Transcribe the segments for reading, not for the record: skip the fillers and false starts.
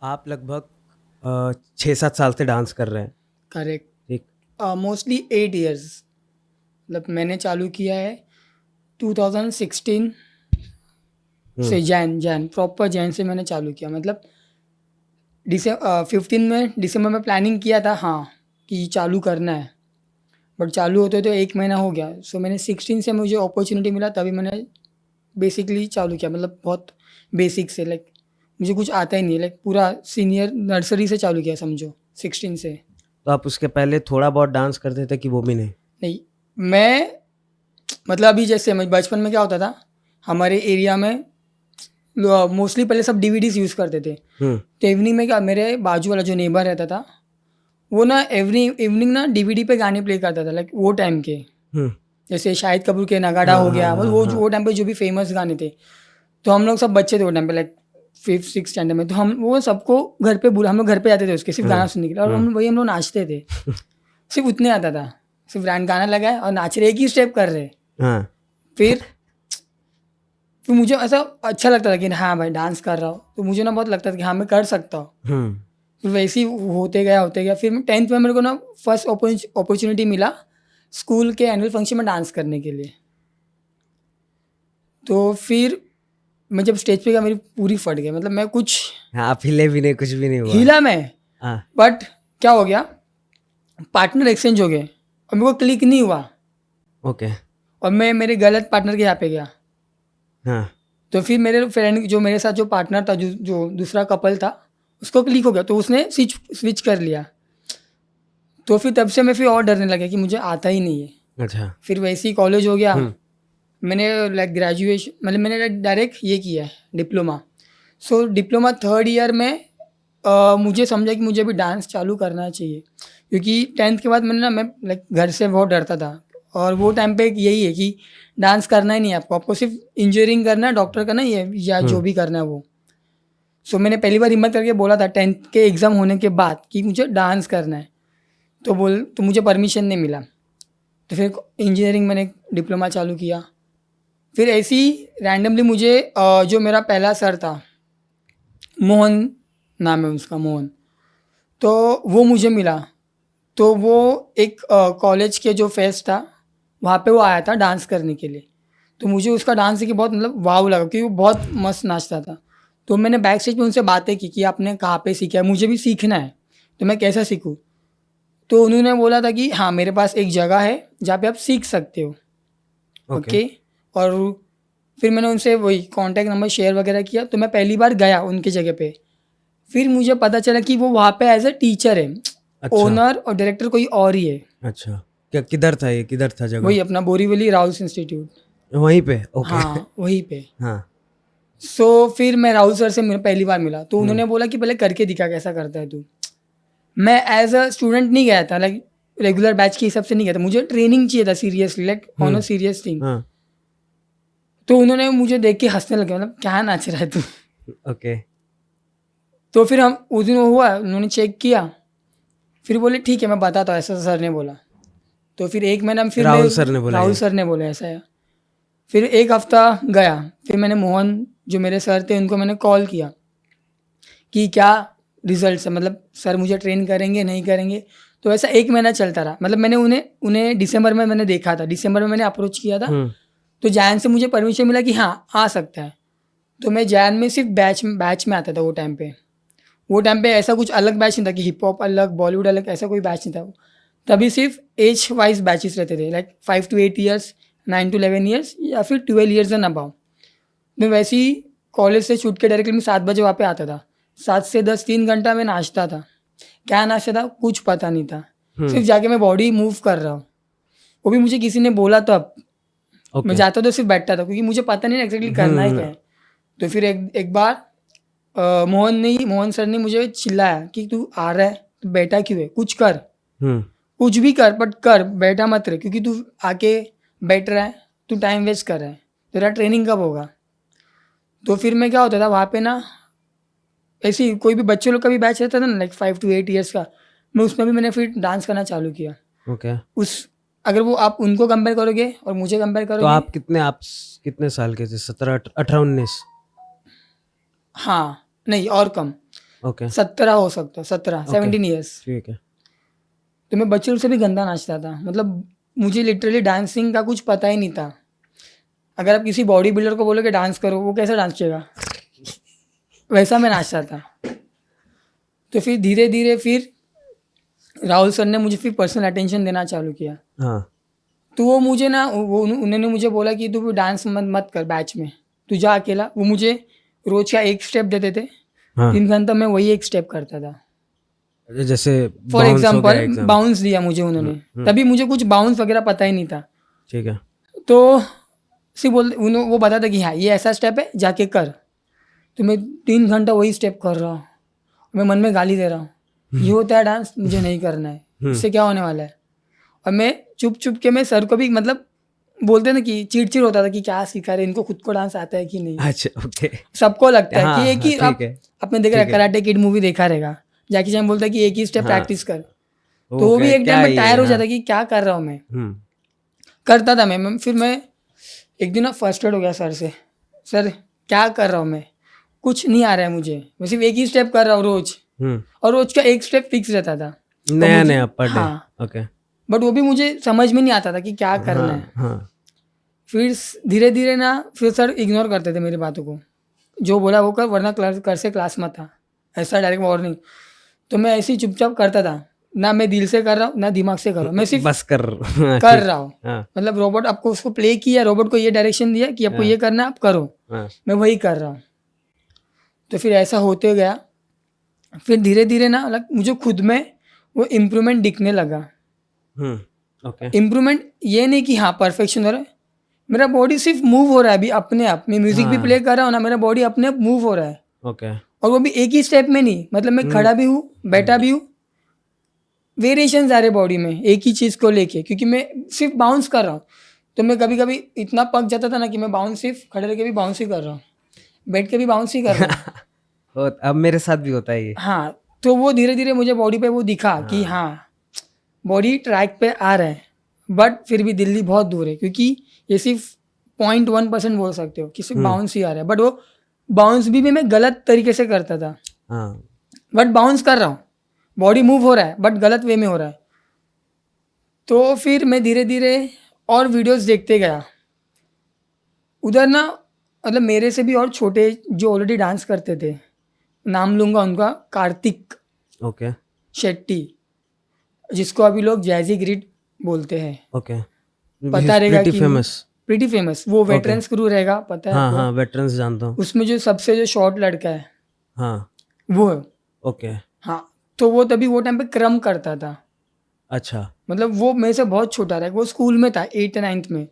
आप लगभग 6-7 साल से डांस कर रहे हैं। करेक्ट। ठीक। मोस्टली 8 years, मतलब मैंने चालू किया है 2016 हुँ, से। जैन प्रॉपर जैन से मैंने चालू किया। मतलब 15 में प्लानिंग किया था, हाँ, कि चालू करना है, बट चालू होते तो 1 महीना हो गया। सो मैंने 16 से मुझे अपॉर्चुनिटी मिला, तभी मैंने बेसिकली चालू किया। मतलब बहुत बेसिक से, लाइक मुझे कुछ आता ही नहीं, लाइक पूरा सीनियर नर्सरी से चालू किया समझो, 16 से। तो आप उसके पहले थोड़ा बहुत डांस करते थे कि वो भी नहीं? नहीं, मैं मतलब अभी जैसे मैं बचपन में क्या होता था, हमारे एरिया में मोस्टली पहले सब डीवीडीज यूज़ करते थे। हुँ, तो इवनिंग में क्या, मेरे बाजू वाला जो नेबर रहता था, वो ना एवरी इवनिंग ना डीवीडी पे गाने प्ले करता था, लाइक वो टाइम के। हुँ। जैसे शाहिद कपूर के नगाड़ा हाँ, हो हाँ, गया, मतलब हाँ, हाँ। वो टाइम पे जो भी फेमस गाने थे। तो हम लोग सब बच्चे थे वो टाइम पे, लाइक 5th 6th स्टैंडर्ड में। तो हम वो सबको घर पे बुला, हम लोग घर पे जाते थे उसके सिर्फ हुँ, गाना सुनने के लिए, और हुँ। हम लोग नाचते थे। सिर्फ उतने आता था, सिर्फ गाना लगा है और नाच रहे, एक ही स्टेप कर रहे। हाँ। फिर फिर मुझे ऐसा अच्छा लगता था कि हाँ भाई डांस कर रहा हूँ, तो मुझे ना बहुत लगता था कि हाँ मैं कर सकता हूँ। हुँ, फिर वैसे ही होते गया। फिर 10th में मेरे को ना फर्स्ट अपॉर्चुनिटी मिला स्कूल के एनुअल फंक्शन में डांस करने के लिए। तो फिर मैं जब स्टेज पे गया, मेरी पूरी फट गई, मतलब मैं कुछ हाँ, आप हिले भी नहीं, कुछ भी नहीं हुआ। हिला मैं। हाँ, बट क्या हो गया, पार्टनर एक्सचेंज हो गए और मेरे को क्लिक नहीं हुआ, ओके। और मैं मेरे गलत पार्टनर के यहाँ पे गया। हाँ, तो फिर मेरे फ्रेंड जो मेरे साथ जो पार्टनर था, जो दूसरा कपल था, उसको क्लिक हो गया, तो उसने स्विच कर लिया। तो फिर तब से मैं फिर और डरने लगा कि मुझे आता ही नहीं है। अच्छा। फिर वैसे ही कॉलेज हो गया। हुँ, मैंने लाइक ग्रेजुएशन, मतलब मैंने डायरेक्ट ये किया है डिप्लोमा। सो डिप्लोमा 3rd ईयर में मुझे समझा कि मुझे भी डांस चालू करना चाहिए, क्योंकि 10th के बाद मैंने ना, मैं लाइक घर से बहुत डरता था। और वो टाइम पे यही है कि डांस करना ही नहीं है आपको, आपको सिर्फ इंजीनियरिंग करना है, डॉक्टर करना है, या हुँ, जो भी करना है वो। सो मैंने पहली बार हिम्मत करके बोला था 10th के एग्ज़ाम होने के बाद कि मुझे डांस करना है। तो मुझे परमिशन नहीं मिला। तो फिर इंजीनियरिंग मैंने डिप्लोमा चालू किया। फिर ऐसे ही रैंडमली मुझे जो मेरा पहला सर था, मोहन नाम है उसका, मोहन, तो वो मुझे मिला। तो वो एक कॉलेज के जो फेस्ट था, वहाँ पे वो आया था डांस करने के लिए। तो मुझे उसका डांस देखिए बहुत मतलब वाव लगा, क्योंकि वो बहुत मस्त नाचता था। तो मैंने बैक स्टेज में उनसे बातें की कि आपने कहाँ पे सीखा है, मुझे भी सीखना है, तो मैं कैसा सीखूँ। तो उन्होंने बोला था कि हाँ मेरे पास एक जगह है जहाँ पे आप सीख सकते हो। ओके। ओके। और फिर मैंने उनसे वही कॉन्टैक्ट नंबर शेयर वगैरह किया, तो मैं पहली बार गया उनकी जगह पे। फिर मुझे पता चला कि वो वहाँ पे एज अ टीचर है, अच्छा, ओनर और डायरेक्टर कोई और ही है। अच्छा। क्या किधर था ये? किधर था जगह? वही अपना बोरीवली राउस इंस्टीट्यूट। वहीं पे? ओके। हाँ वहीं पे। हाँ, सो फिर मैं राहुल सर से पहली बार मिला, तो हुँ, उन्होंने बोला कि पहले करके दिखा कैसा करता है तू। मैं एज अ स्टूडेंट नहीं गया था, लाइक रेगुलर बैच के हिसाब से नहीं गया था, मुझे ट्रेनिंग चाहिए था seriously, like on a hmm, serious thing. हाँ, तो उन्होंने मुझे देख के हंसने लगे, मतलब क्या नाच रहा है तू। ओके। तो फिर हम उस दिन हुआ, उन्होंने चेक किया, फिर बोले ठीक है मैं बताता हूँ, ऐसा सर ने बोला। तो फिर 1 महीना में फिर मैं, राहुल सर ने बोला राहुल ये? सर ने बोला ऐसा है। फिर एक हफ्ता गया, फिर मैंने मोहन जो मेरे सर थे उनको मैंने कॉल किया कि क्या रिजल्ट है, मतलब सर मुझे ट्रेन करेंगे नहीं करेंगे। तो ऐसा 1 महीना चलता रहा। मतलब मैंने उन्हें उन्हें दिसंबर में मैंने देखा था, दिसंबर में मैंने अप्रोच किया था। हुँ, तो जैन से मुझे परमिशन मिला कि हाँ आ सकता है। तो मैं जैन में सिर्फ बैच में आता था वो टाइम पे। वो टाइम पे ऐसा कुछ अलग बैच नहीं था कि हिप हॉप अलग बॉलीवुड अलग, ऐसा कोई बैच नहीं था। तभी सिर्फ एज वाइज बैचेस रहते थे, like 5 to 8 years, 9 to 11 years, या फिर 12 years एंड अबाउ। मैं वैसे ही कॉलेज से छूट के डायरेक्टली मैं 7 बजे वहाँ पे आता था। 7 से 10 3 घंटा मैं नाचता था। क्या नाचता था कुछ पता नहीं था, हुँ, सिर्फ जाके मैं बॉडी मूव कर रहा हूँ। वो भी मुझे किसी ने बोला तब। मैं ओके। जाता तो सिर्फ बैठता था, क्योंकि मुझे पता नहीं एक्जैक्टली करना है क्या हुँ, है। तो फिर एक बार मोहन सर ने मुझे चिल्लाया कि तू आ रहा है तो बैठा क्यों है, कुछ कर, हुँ, कुछ भी कर बट कर, बैठा मत रहे, क्योंकि तू आके बैठ रहा है, तू टाइम वेस्ट कर रहा है, तेरा ट्रेनिंग कब होगा। तो फिर मैं क्या होता था वहाँ पे ना, ऐसे ही कोई भी बच्चे लोग का भी बैच रहता था ना, लाइक 5 to 8 years का, मैं उसमें भी मैंने फिर डांस करना चालू किया। ओके। उस अगर वो आप उनको कंपेयर करोगे और मुझे कंपेयर तो करोगे, आप कितने साल के थे? 17, 18, 19? हाँ नहीं और कम, ओके, 17 हो सकता, 17 ओके, 17 ईयर्स। ठीक है। तो मैं बच्चे से भी गंदा नाचता था, मतलब मुझे लिटरली डांसिंग का कुछ पता ही नहीं था। अगर आप किसी बॉडी बिल्डर को बोलोगे डांस करो, वो कैसे नाचेगा, वैसा मैं नाचता था। तो फिर धीरे धीरे फिर राहुल सर ने मुझे फिर पर्सनल अटेंशन देना चालू किया। हाँ, तो वो मुझे ना वो उन्होंने मुझे बोला कि तू डांस मत कर बैच में, तू जा अकेला। वो मुझे रोज का एक स्टेप देते थे, हाँ। 3 घंटा मैं वही एक स्टेप करता था। जैसे फॉर बाउंस हो गया एग्जाम्पल एग्जाम। बाउंस दिया मुझे उन्होंने, तभी मुझे कुछ बाउंस वगैरह पता ही नहीं था। ठीक है। तो सिर्फ वो बताता कि हाँ ये ऐसा स्टेप है, जाके कर। तो मैं 3 घंटा वही स्टेप कर रहा हूँ, मैं मन में गाली दे रहा हूँ, ये होता है डांस, मुझे नहीं करना है, इससे क्या होने वाला है। और मैं चुप चुप के मैं सर को भी मतलब बोलते ना कि चिड़चिड़ होता था कि क्या सिखा रहे, इनको खुद को डांस आता है कि नहीं। अच्छा, ओके। सबको लगता है हाँ, कि एक ही हाँ, ठीक है, आपने देखा ठीक है। कराटे किड मूवी देखा रहेगा, जैकी चैन बोलता है कि एक ही स्टेप हाँ, प्रैक्टिस कर। तो वो ओके, भी एक क्या टाइम में ये? टायर हो हाँ, जाता कि क्या कर रहा हूँ मैं। हम्म, करता था मैं फिर मैं एक दिन ना फ्रस्ट्रेट हो गया सर से, सर क्या कर रहा हूँ मैं, कुछ नहीं आ रहा है मुझे, मैं सिर्फ एक ही स्टेप कर रहा हूँ रोज, हम्म। और रोज का एक स्टेप फिक्स रहता था। और नया मुझे नया पर डे। हाँ, ओके। बट वो भी मुझे समझ में नहीं आता था कि क्या करना है। हाँ, हाँ, फिर धीरे धीरे ना फिर सर इग्नोर करते थे मेरी बातों को, जो बोला वो कर वरना कर से क्लास मत आ, ऐसा डायरेक्ट वार्निंग। तो मैं ऐसे ही चुपचाप करता था, ना मैं दिल से कर रहा हूँ ना दिमाग से कर रहा हूँ, मैं सिर्फ बस कर। हाँ, कर ठीक। रहा हूँ। हाँ, मतलब रोबोट आपको उसको प्ले किया, रोबोट को ये डायरेक्शन दिया कि आपको हाँ, ये करना है, आप करो, हाँ, मैं वही कर रहा हूँ। तो फिर ऐसा होते गया, फिर धीरे धीरे ना मुझे खुद में वो इम्प्रूवमेंट दिखने लगा। ओके, इम्प्रूवमेंट ये नहीं कि हाँ परफेक्शन हो रहा है, मेरा बॉडी सिर्फ मूव हो रहा है अभी अपने आप। मैं म्यूजिक भी प्ले हाँ, कर रहा हूँ ना, मेरा बॉडी अपने आप मूव हो रहा है, ओके, और वो भी एक ही स्टेप में नहीं, मतलब मैं खड़ा भी हूँ बैठा भी हूँ, वेरिएशन आ रहे बॉडी में एक ही चीज़ को लेके, क्योंकि मैं सिर्फ बाउंस कर रहा हूँ। तो मैं कभी कभी इतना पक जाता था ना कि मैं बाउंस सिर्फ खड़े रह के भी बाउंस ही कर रहा हूँ, बैठ के भी बाउंस ही कर रहा हूँ। अब मेरे साथ भी होता है ये। हाँ, तो वो धीरे धीरे मुझे बॉडी पे वो दिखा कि हाँ बॉडी ट्रैक पे आ रहा है, बट फिर भी दिल्ली बहुत दूर है, क्योंकि ये सिर्फ 0.1% बोल सकते हो कि सिर्फ बाउंस ही आ रहा है, बट वो बाउंस भी मैं गलत तरीके से करता था। हाँ, बट बाउंस कर रहा हूँ, बॉडी मूव हो रहा है, बट गलत वे में हो रहा है। तो फिर मैं धीरे धीरे और वीडियोस देखते गया उधर ना, मतलब मेरे से भी और छोटे जो ऑलरेडी डांस करते थे, नाम लूँगा उनका, कार्तिक ओके, शेट्टी, जिसको अभी लोग जैजी ग्रिड बोलते हैं, ओके। पता रहेगा प्रीटी कि फेमस। प्रीटी फेमस, वो वेटरन्स क्रू रहेगा, पता है हाँ, आपको। हाँ, वेटरन्स जानता हूँ। उसमें जो सबसे जो शॉर्ट लड़का है हाँ, वो है। ओके, हाँ, तो वो तभी वो टाइम पे क्रम करता था, अच्छा, मतलब वो मेरे से बहुत छोटा रहा, वो स्कूल में था 8th-9th में,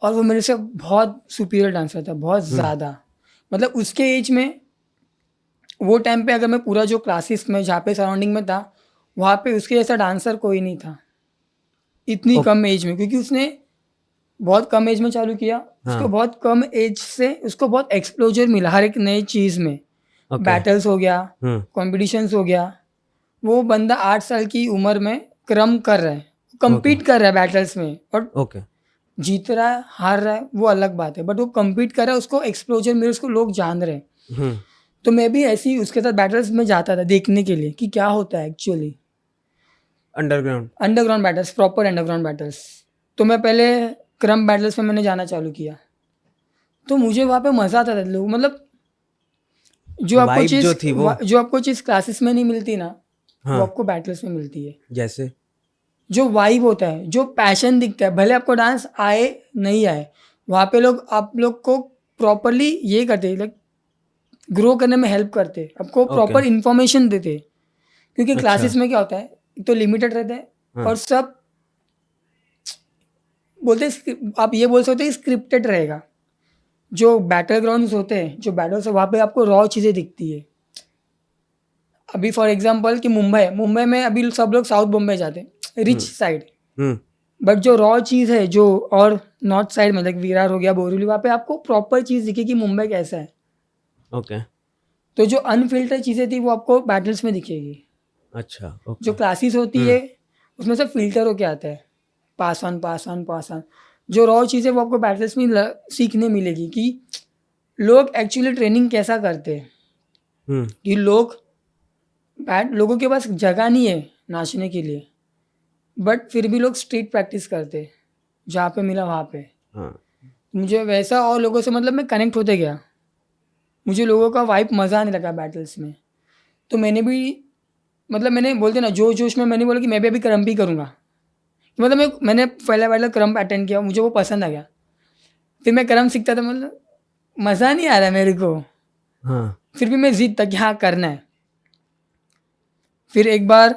और वो मेरे से बहुत सुपीरियर डांसर था, बहुत ज़्यादा। मतलब उसके एज में वो टाइम पे अगर मैं पूरा जो क्लासेस में जहाँ पे सराउंडिंग में था, वहाँ पे उसके जैसा डांसर कोई नहीं था इतनी ओके, कम एज में, क्योंकि उसने बहुत कम एज में चालू किया। उसको हाँ, बहुत कम एज से उसको बहुत एक्सप्लोजर मिला हर एक नई चीज़ में, ओके, बैटल्स हो गया, हम्म, कॉम्पिटिशन्स हो गया। वो बंदा 8 साल की उम्र में क्रम कर रहा है, ओके, compete कर रहा है बैटल्स में, और ओके, जीत रहा है हार रहा है वो अलग बात है, बट वो compete कर रहा है, उसको एक्सप्लोजर मिल, उसको लोग जान रहे हैं। हम्म, तो मैं भी ऐसे ही उसके साथ बैटल्स में जाता था देखने के लिए कि क्या होता है actually, underground. Underground battles, proper underground battles. तो मैं पहले क्रम बैटल्स में मैंने जाना चालू किया, तो मुझे वहाँ पे मज़ा आता था। लोग मतलब वाइब जो थी वो। जो आपको चीज़ क्लासेस में नहीं मिलती ना, वो हाँ, आपको बैटल्स में मिलती है। जैसे। जो वाइब होता है, जो पैशन दिखता है, भले आपको डांस आए नहीं आए, वहाँ पे लोग आप लोग को प्रॉपरली ये करते हैं, लाइक ग्रो करने में हेल्प करते हैं, आपको ओके, प्रॉपर इन्फॉर्मेशन देते हैं। क्योंकि अच्छा, क्लासेस में क्या होता है, एक तो लिमिटेड रहता है, हाँ, और सब बोलते हैं, आप ये बोल सकते हैं स्क्रिप्टेड रहेगा। जो बैटल ग्राउंड्स होते हैं, जो बैटल्स है, वहाँ पे आपको रॉ चीज़ें दिखती है। अभी फॉर एग्जांपल कि मुंबई में अभी सब लोग साउथ बॉम्बे जाते हैं, रिच साइड, हम्म, बट जो रॉ चीज़ है जो, और नॉर्थ साइड में लाइक विरार हो गया, बोरीवली, वहाँ पे आपको प्रॉपर चीज़ दिखेगी मुंबई कैसा है। ओके, तो जो अनफिल्टर चीज़ें थी वो आपको बैटल्स में दिखेगी। अच्छा, जो ओके, क्लासेस होती है उसमें से फिल्टर होके आता है, pass on pass on pass on. जो रॉ चीज़ें वो आपको बैटल्स में सीखने मिलेगी कि लोग एक्चुअली ट्रेनिंग कैसा करते हैं, हम्म, कि लोग बैट लोगों के पास जगह नहीं है नाचने के लिए, बट फिर भी लोग स्ट्रीट प्रैक्टिस करते, जहाँ पे मिला वहाँ पे। हाँ मुझे वैसा और लोगों से मतलब मैं कनेक्ट होते गया, मुझे लोगों का वाइब मज़ा आने लगा बैटल्स में। तो मैंने भी मतलब मैंने बोलते ना जोश जोश में मैंने बोला कि मैं भी अभी क्रम्प ही करूँगा। मतलब मैंने पहला क्रम्प अटेंड किया, मुझे वो पसंद आ गया। फिर मैं क्रम्प सीखता था, मतलब मज़ा नहीं आ रहा मेरे को, हाँ फिर भी मैं जिद था कि हाँ करना है। फिर एक बार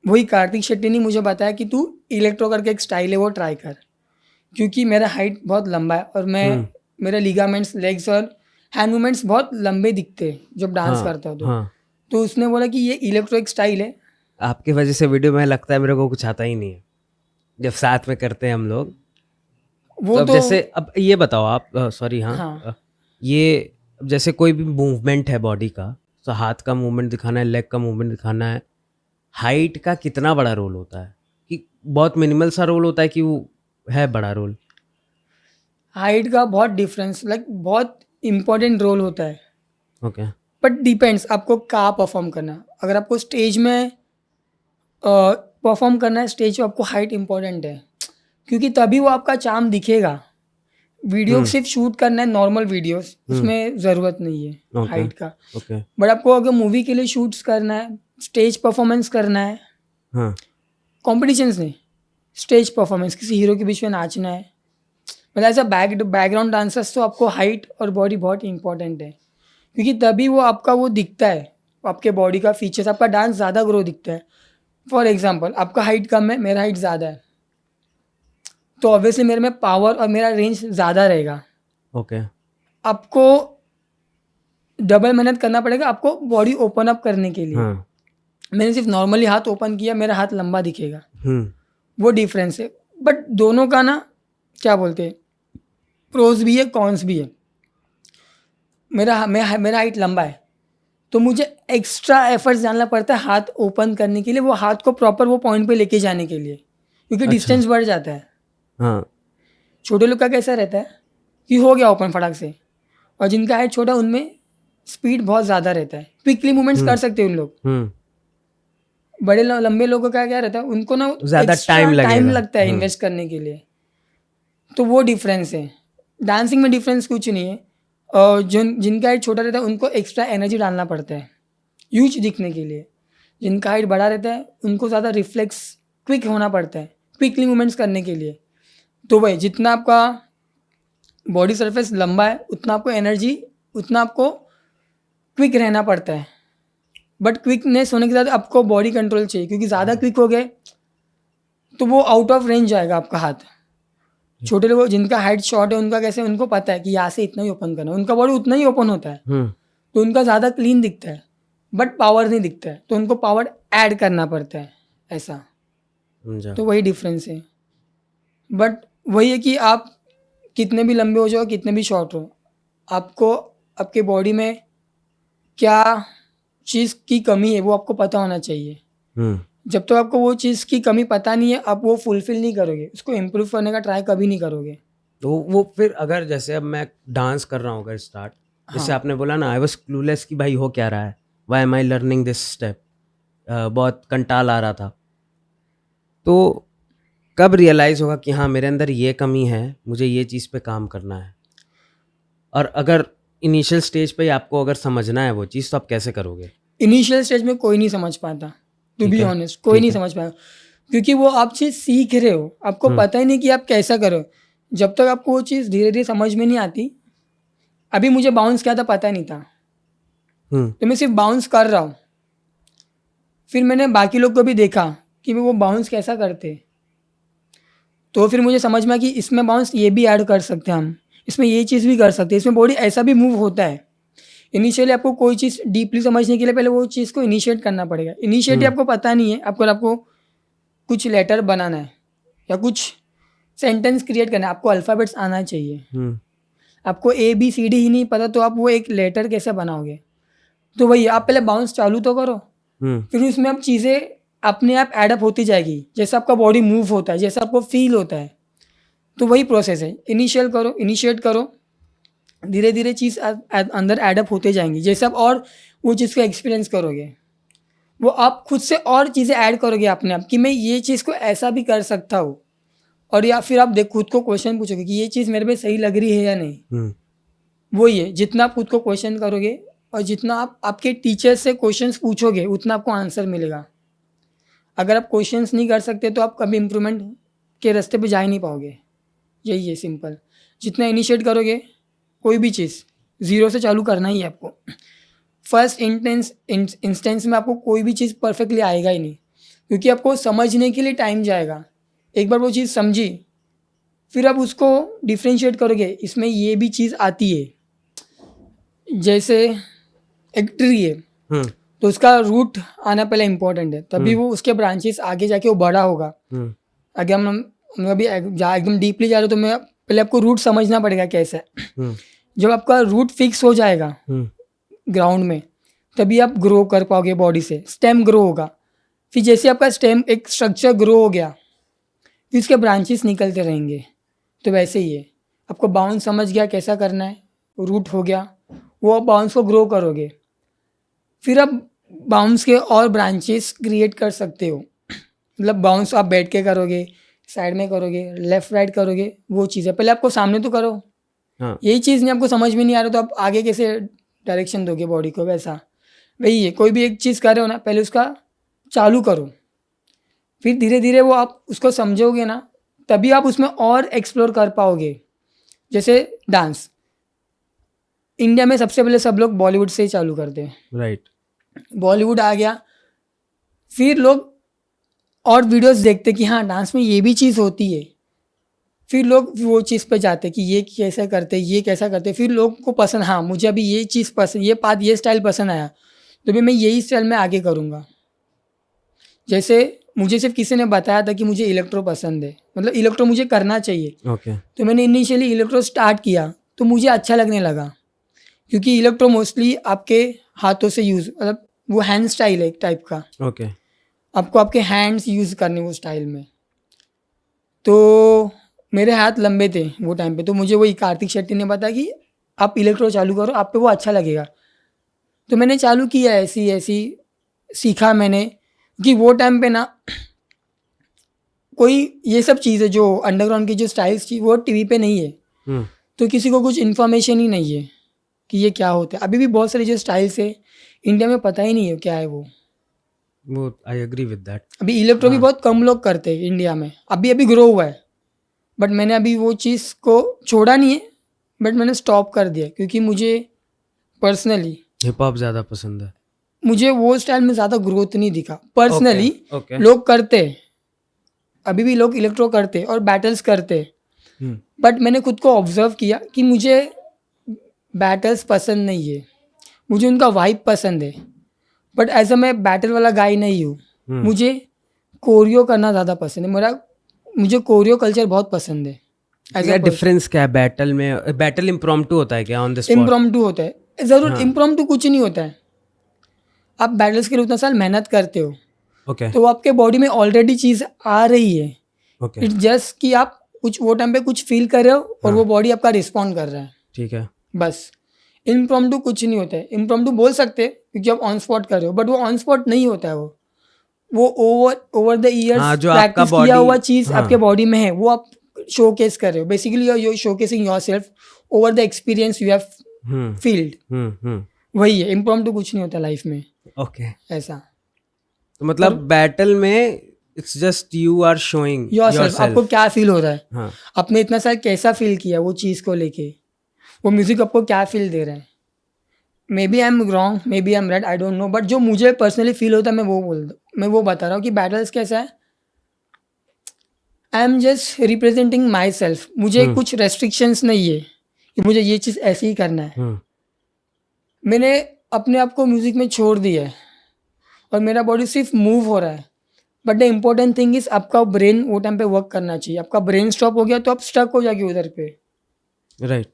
वही कार्तिक शेट्टी ने मुझे बताया कि तू इलेक्ट्रो करके एक स्टाइल है वो ट्राई कर, क्योंकि मेरा हाइट बहुत लंबा है और मैं मेरे लिगामेंट्स, लेग्स और हैंड मूवमेंट्स बहुत लंबे दिखते हैं जब डांस हाँ करता हूँ हाँ। तो उसने बोला कि ये इलेक्ट्रो एक स्टाइल है। आपकी वजह से वीडियो में लगता है मेरे को कुछ आता ही नहीं है जब साथ में करते हैं हम लोग। वो तो अब तो जैसे अब ये बताओ आप, सॉरी हाँ, हाँ ये अब जैसे कोई भी मूवमेंट है बॉडी का, तो हाथ का मूवमेंट दिखाना है, लेग का मूवमेंट दिखाना है, हाइट का कितना बड़ा रोल होता है? कि बहुत मिनिमल सा रोल होता है कि वो है बड़ा रोल? हाइट का बहुत डिफरेंस, लाइक बहुत इम्पोर्टेंट रोल होता है, ओके। बट डिपेंड्स आपको कहाँ परफॉर्म करना। अगर आपको स्टेज में परफॉर्म करना है, स्टेज पे आपको हाइट इम्पोर्टेंट है, क्योंकि तभी वो आपका चार्म दिखेगा। वीडियो सिर्फ शूट करना है, नॉर्मल वीडियोस, उसमें ज़रूरत नहीं है ओके हाइट का। ओके। बट आपको अगर मूवी के लिए शूट्स करना है, स्टेज परफॉर्मेंस करना है, हाँ कॉम्पिटिशन्स नहीं, स्टेज परफॉर्मेंस, किसी हीरो के बीच में नाचना है, मतलब ऐसा बैकग्राउंड डांसर्स, तो आपको हाइट और बॉडी बहुत इंपॉर्टेंट है, क्योंकि तभी वो आपका वो दिखता है, आपके बॉडी का फीचर्स, आपका डांस ज़्यादा ग्रो दिखता है। फॉर एग्जाम्पल आपका हाइट कम है, मेरा हाइट ज़्यादा है, तो ऑब्वियसली मेरे में पावर और मेरा रेंज ज़्यादा रहेगा। ओके। आपको डबल मेहनत करना पड़ेगा आपको बॉडी ओपन अप करने के लिए। हाँ। मैंने सिर्फ नॉर्मली हाथ ओपन किया, मेरा हाथ लंबा दिखेगा, हम्म। वो डिफरेंस है। बट दोनों का ना क्या बोलते हैं, प्रोज भी है कॉन्स भी है। मेरा हाइट लंबा है, तो मुझे एक्स्ट्रा एफर्ट्स डालना पड़ता है हाथ ओपन करने के लिए, वो हाथ को प्रॉपर वो पॉइंट पे लेके जाने के लिए, क्योंकि अच्छा। डिस्टेंस बढ़ जाता है। हाँ छोटे लोग का कैसा रहता है कि हो गया ओपन फटाक से, और जिनका हाइट छोटा उनमें स्पीड बहुत ज़्यादा रहता है, क्विकली मूवमेंट्स कर सकते हैं उन लोग। बड़े लंबे लोगों का क्या रहता है, उनको ना ज़्यादा एक्स्ट्रा टाइम टाइम लगेगा। लगता है इन्वेस्ट करने के लिए, तो वो डिफरेंस है। डांसिंग में डिफरेंस कुछ नहीं है, और जिनका हाइट छोटा रहता है उनको एक्स्ट्रा एनर्जी डालना पड़ता है ह्यूज दिखने के लिए। जिनका हाइट बड़ा रहता है उनको ज़्यादा रिफ्लेक्स क्विक होना पड़ता है, क्विकली मूवमेंट्स करने के लिए। तो भाई जितना आपका बॉडी सरफेस लंबा है उतना आपको एनर्जी, उतना आपको क्विक रहना पड़ता है। बट क्विकनेस होने के साथ आपको बॉडी कंट्रोल चाहिए, क्योंकि ज़्यादा क्विक हो गए तो वो आउट ऑफ रेंज जाएगा आपका हाथ। छोटे लोग जिनका हाइट शॉर्ट है उनका कैसे, उनको पता है कि यहाँ से इतना ही ओपन करना है, उनका बॉडी उतना ही ओपन होता है, तो उनका ज़्यादा क्लीन दिखता है, बट पावर नहीं दिखता है, तो उनको पावर ऐड करना पड़ता है ऐसा। तो वही डिफरेंस है। बट वही है कि आप कितने भी लंबे हो जाओ, कितने भी शॉर्ट हो, आपको आपके बॉडी में क्या चीज़ की कमी है वो आपको पता होना चाहिए। जब तक तो आपको वो चीज़ की कमी पता नहीं है, आप वो फुलफिल नहीं करोगे, उसको इम्प्रूव करने का ट्राई कभी नहीं करोगे। तो वो फिर अगर जैसे अब मैं डांस कर रहा हूँ अगर स्टार्ट, जैसे हाँ आपने बोला ना आई वाज क्लूलेस कि भाई हो क्या रहा है, why am I learning this step, बहुत कंटाल आ रहा था, तो कब रियलाइज़ होगा कि हाँ मेरे अंदर ये कमी है, मुझे ये चीज़ पे काम करना है? और अगर इनिशियल स्टेज पे ही आपको अगर समझना है वो चीज़, तो आप कैसे करोगे? इनिशियल स्टेज में कोई नहीं समझ पाता, टू ठीक बी है, ऑनेस्ट, कोई ठीक नहीं है। समझ पाएगा, क्योंकि वो आप चीज़ सीख रहे हो, आपको पता ही नहीं कि आप कैसा करो। जब तक आपको वो चीज़ धीरे धीरे समझ में नहीं आती, अभी मुझे बाउंस क्या था पता नहीं था, तो मैं सिर्फ बाउंस कर रहा हूँ। फिर मैंने बाकी लोग को भी देखा कि वो बाउंस कैसा करते, तो फिर मुझे समझ में आया कि इसमें बाउंस ये भी ऐड कर सकते हैं हम, इसमें ये चीज़ भी कर सकते हैं, इसमें बॉडी ऐसा भी मूव होता है। इनिशियली आपको कोई चीज़ डीपली समझने के लिए पहले वो चीज़ को इनिशिएट करना पड़ेगा। इनिशिएटिव आपको पता नहीं है, आपको कुछ लेटर बनाना है या कुछ सेंटेंस क्रिएट करना है, आपको अल्फ़ाबेट्स आना चाहिए। आपको ABCD ही नहीं पता तो आप वो एक लेटर कैसे बनाओगे? तो वही आप पहले बाउंस चालू तो करो, फिर उसमें आप चीज़ें अपने आप एडअप होती जाएगी, जैसे आपका बॉडी मूव होता है, जैसे आपको फील होता है। तो वही प्रोसेस है, इनिशिएट करो, धीरे धीरे चीज़ अंदर एडअप होते जाएंगी, जैसे आप और वो चीज़ को एक्सपीरियंस करोगे वो आप खुद से और चीज़ें ऐड करोगे अपने आप कि मैं ये चीज़ को ऐसा भी कर सकता हूँ। और या फिर आप देख खुद को क्वेश्चन पूछोगे कि ये चीज़ मेरे पे सही लग रही है या नहीं। वही है, जितना आप खुद को क्वेश्चन करोगे और जितना आप आपके टीचर से क्वेश्चंस पूछोगे उतना आपको आंसर मिलेगा। अगर आप क्वेश्चंस नहीं कर सकते तो आप कभी इम्प्रूवमेंट के रास्ते पे जा ही नहीं पाओगे। यही है सिंपल। जितना इनिशिएट करोगे कोई भी चीज़, ज़ीरो से चालू करना ही है आपको। फर्स्ट इंस्टेंस में आपको कोई भी चीज़ परफेक्टली आएगा ही नहीं, क्योंकि आपको समझने के लिए टाइम जाएगा। एक बार वो चीज़ समझी, फिर आप उसको डिफ्रेंशिएट करोगे, इसमें ये भी चीज़ आती है। जैसे एक ट्री है, तो उसका रूट आना पहले इम्पोर्टेंट है, तभी वो उसके ब्रांचेस आगे जाके वो बड़ा होगा। आगे हम अभी एकदम डीपली जा रहे हो तो मैं पहले आपको रूट समझना पड़ेगा कैसे है। जब आपका रूट फिक्स हो जाएगा ग्राउंड में, तभी आप ग्रो कर पाओगे बॉडी से। स्टेम ग्रो होगा, फिर जैसे आपका स्टेम एक स्ट्रक्चर ग्रो हो गया, फिर उसके ब्रांचेस निकलते रहेंगे। तो वैसे ही है, आपको बाउंस समझ गया कैसा करना है, रूट हो गया, वो बाउंस को ग्रो करोगे, फिर आप बाउंस के और ब्रांचेस क्रिएट कर सकते हो। मतलब बाउंस आप बैठ के करोगे, साइड में करोगे, लेफ्ट राइट करोगे, वो चीज़ है। पहले आपको सामने तो करो। हाँ। यही चीज़ नहीं आपको समझ में नहीं आ रहा तो आप आगे कैसे डायरेक्शन दोगे बॉडी को। वैसा वही है, कोई भी एक चीज़ कर रहे हो ना, पहले उसका चालू करो, फिर धीरे धीरे वो आप उसको समझोगे ना, तभी आप उसमें और एक्सप्लोर कर पाओगे। जैसे डांस, इंडिया में सबसे पहले सब लोग बॉलीवुड से ही चालू करते हैं। राइट। बॉलीवुड आ गया, फिर लोग और वीडियोस देखते कि हाँ डांस में ये भी चीज़ होती है, फिर लोग वो चीज़ पे जाते कि ये कैसा करते, ये कैसा करते, फिर लोग को पसंद, हाँ मुझे अभी ये चीज़ पसंद, ये पाथ, ये स्टाइल पसंद आया, तो भी मैं यही स्टाइल में आगे करूँगा। जैसे मुझे सिर्फ किसी ने बताया था कि मुझे इलेक्ट्रो पसंद है, मतलब इलेक्ट्रो मुझे करना चाहिए। तो मैंने इनिशियली इलेक्ट्रो स्टार्ट किया, तो मुझे अच्छा लगने लगा, क्योंकि इलेक्ट्रो मोस्टली आपके हाथों से यूज़, मतलब वो हैंड स्टाइल है एक टाइप का। आपको आपके हैंड्स यूज़ करने वो स्टाइल में। तो मेरे हाथ लंबे थे वो टाइम पे, तो मुझे वही कार्तिक शेट्टी ने बताया कि आप इलेक्ट्रो चालू करो, आप पे वो अच्छा लगेगा। तो मैंने चालू किया, ऐसी ऐसी सीखा मैंने, कि वो टाइम पे ना कोई ये सब चीज़ें जो अंडरग्राउंड की जो स्टाइल्स थी वो टीवी पे नहीं है। तो किसी को कुछ इन्फॉर्मेशन ही नहीं है कि ये क्या होता है। अभी भी बहुत सारे जो स्टाइल्स है इंडिया में पता ही नहीं है क्या है वो। I agree with that. अभी इलेक्ट्रो भी बहुत कम लोग करते हैं इंडिया में, अभी अभी ग्रो हुआ है, बट मैंने अभी वो चीज़ को छोड़ा नहीं है, बट मैंने स्टॉप कर दिया, क्योंकि मुझे पर्सनली हिप हॉप ज़्यादा पसंद है। मुझे वो स्टाइल में ज़्यादा ग्रोथ नहीं दिखा पर्सनली। Okay. लोग करते, अभी भी लोग इलेक्ट्रो करते और बैटल्स करते, बट मैंने खुद को ऑब्जर्व किया कि मुझे बैटल्स पसंद नहीं है, मुझे उनका वाइब पसंद है, बट एज अ मैं बैटल वाला गाय नहीं हूँ। मुझे कोरियो करना ज़्यादा पसंद है, मुझे कोरियो कल्चर बहुत पसंद है। क्या डिफरेंस क्या है बैटल में? बैटल इम्प्रॉम्प्टू होता है क्या, ऑन द स्पॉट? इम्प्रॉम्प्टू होता है ज़रूर। इम्प्रॉम्प्टू कुछ नहीं होता है, आप बैटल्स के लिए उतना साल मेहनत करते हो, तो आपके बॉडी में ऑलरेडी चीज़ आ रही है। इट्स जस्ट कि आप कुछ वो टाइम पे कुछ फील कर रहे हो और वो बॉडी आपका रिस्पॉन्ड कर रहा है। ठीक है, बस। इम्प्रॉम्प्टू कुछ नहीं होता है। इम्प्रॉम्प्टू बोल सकते हैं क्योंकि आप ऑन स्पॉट कर रहे हो, बट वो ऑन स्पॉट नहीं होता है। वो ओवर द ईयर्स प्रैक्टिस किया हुआ चीज़ आपके बॉडी में है, वो आप शोकेस कर रहे हो। Basically you are showcasing yourself over the experience you have field. वही है, इम्प्रॉम्प्टू कुछ नहीं होता लाइफ में। ऐसा तो मतलब बैटल में it's just you are showing yourself, आपको क्या फील हो रहा है, आपने इतना साल कैसा फील किया वो चीज़ को लेके, वो म्यूजिक आपको क्या फील दे रहा है। Maybe I am wrong, maybe I am right, I don't know, but जो मुझे पर्सनली फील होता है मैं वो बता रहा हूँ कि बैटल्स कैसा है। I am just representing my self. मुझे कुछ रेस्ट्रिक्शंस नहीं है कि मुझे ये चीज़ ऐसे ही करना है। मैंने अपने आप को म्यूज़िक में छोड़ दिया है और मेरा बॉडी सिर्फ मूव हो रहा है, but the important thing is आपका ब्रेन वो टाइम पे वर्क करना चाहिए। आपका ब्रेन स्टॉप हो गया तो आप स्टक हो जाएगी उधर पे। राइट।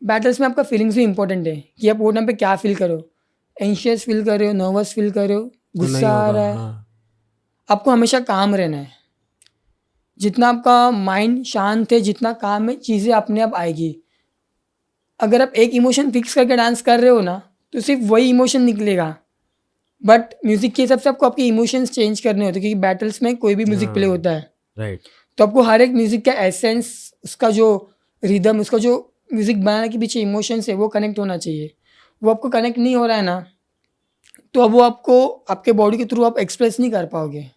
बैटल्स में आपका फीलिंग्स भी इंपॉर्टेंट है कि आप वो टाइम पे क्या फील करो, एंशियस फील कर रहे हो, नर्वस फील कर रहे हो, गुस्सा आ रहा है। आपको हमेशा काम रहना है। जितना आपका माइंड शांत है, जितना काम है, चीज़ें अपने आप आएगी। अगर आप एक इमोशन फिक्स करके डांस कर रहे हो ना, तो सिर्फ वही इमोशन निकलेगा। बट म्यूजिक के हिसाब से आपको आपके इमोशंस चेंज करने होते हैं, क्योंकि बैटल्स में कोई भी म्यूजिक प्ले हाँ, होता है, राइट। तो आपको हर एक म्यूजिक का एसेंस, उसका जो रिदम, उसका जो म्यूजिक बनाने के पीछे इमोशंस है वो कनेक्ट होना चाहिए। वो आपको कनेक्ट नहीं हो रहा है ना, तो अब वो आपको आपके बॉडी के थ्रू आप एक्सप्रेस नहीं कर पाओगे।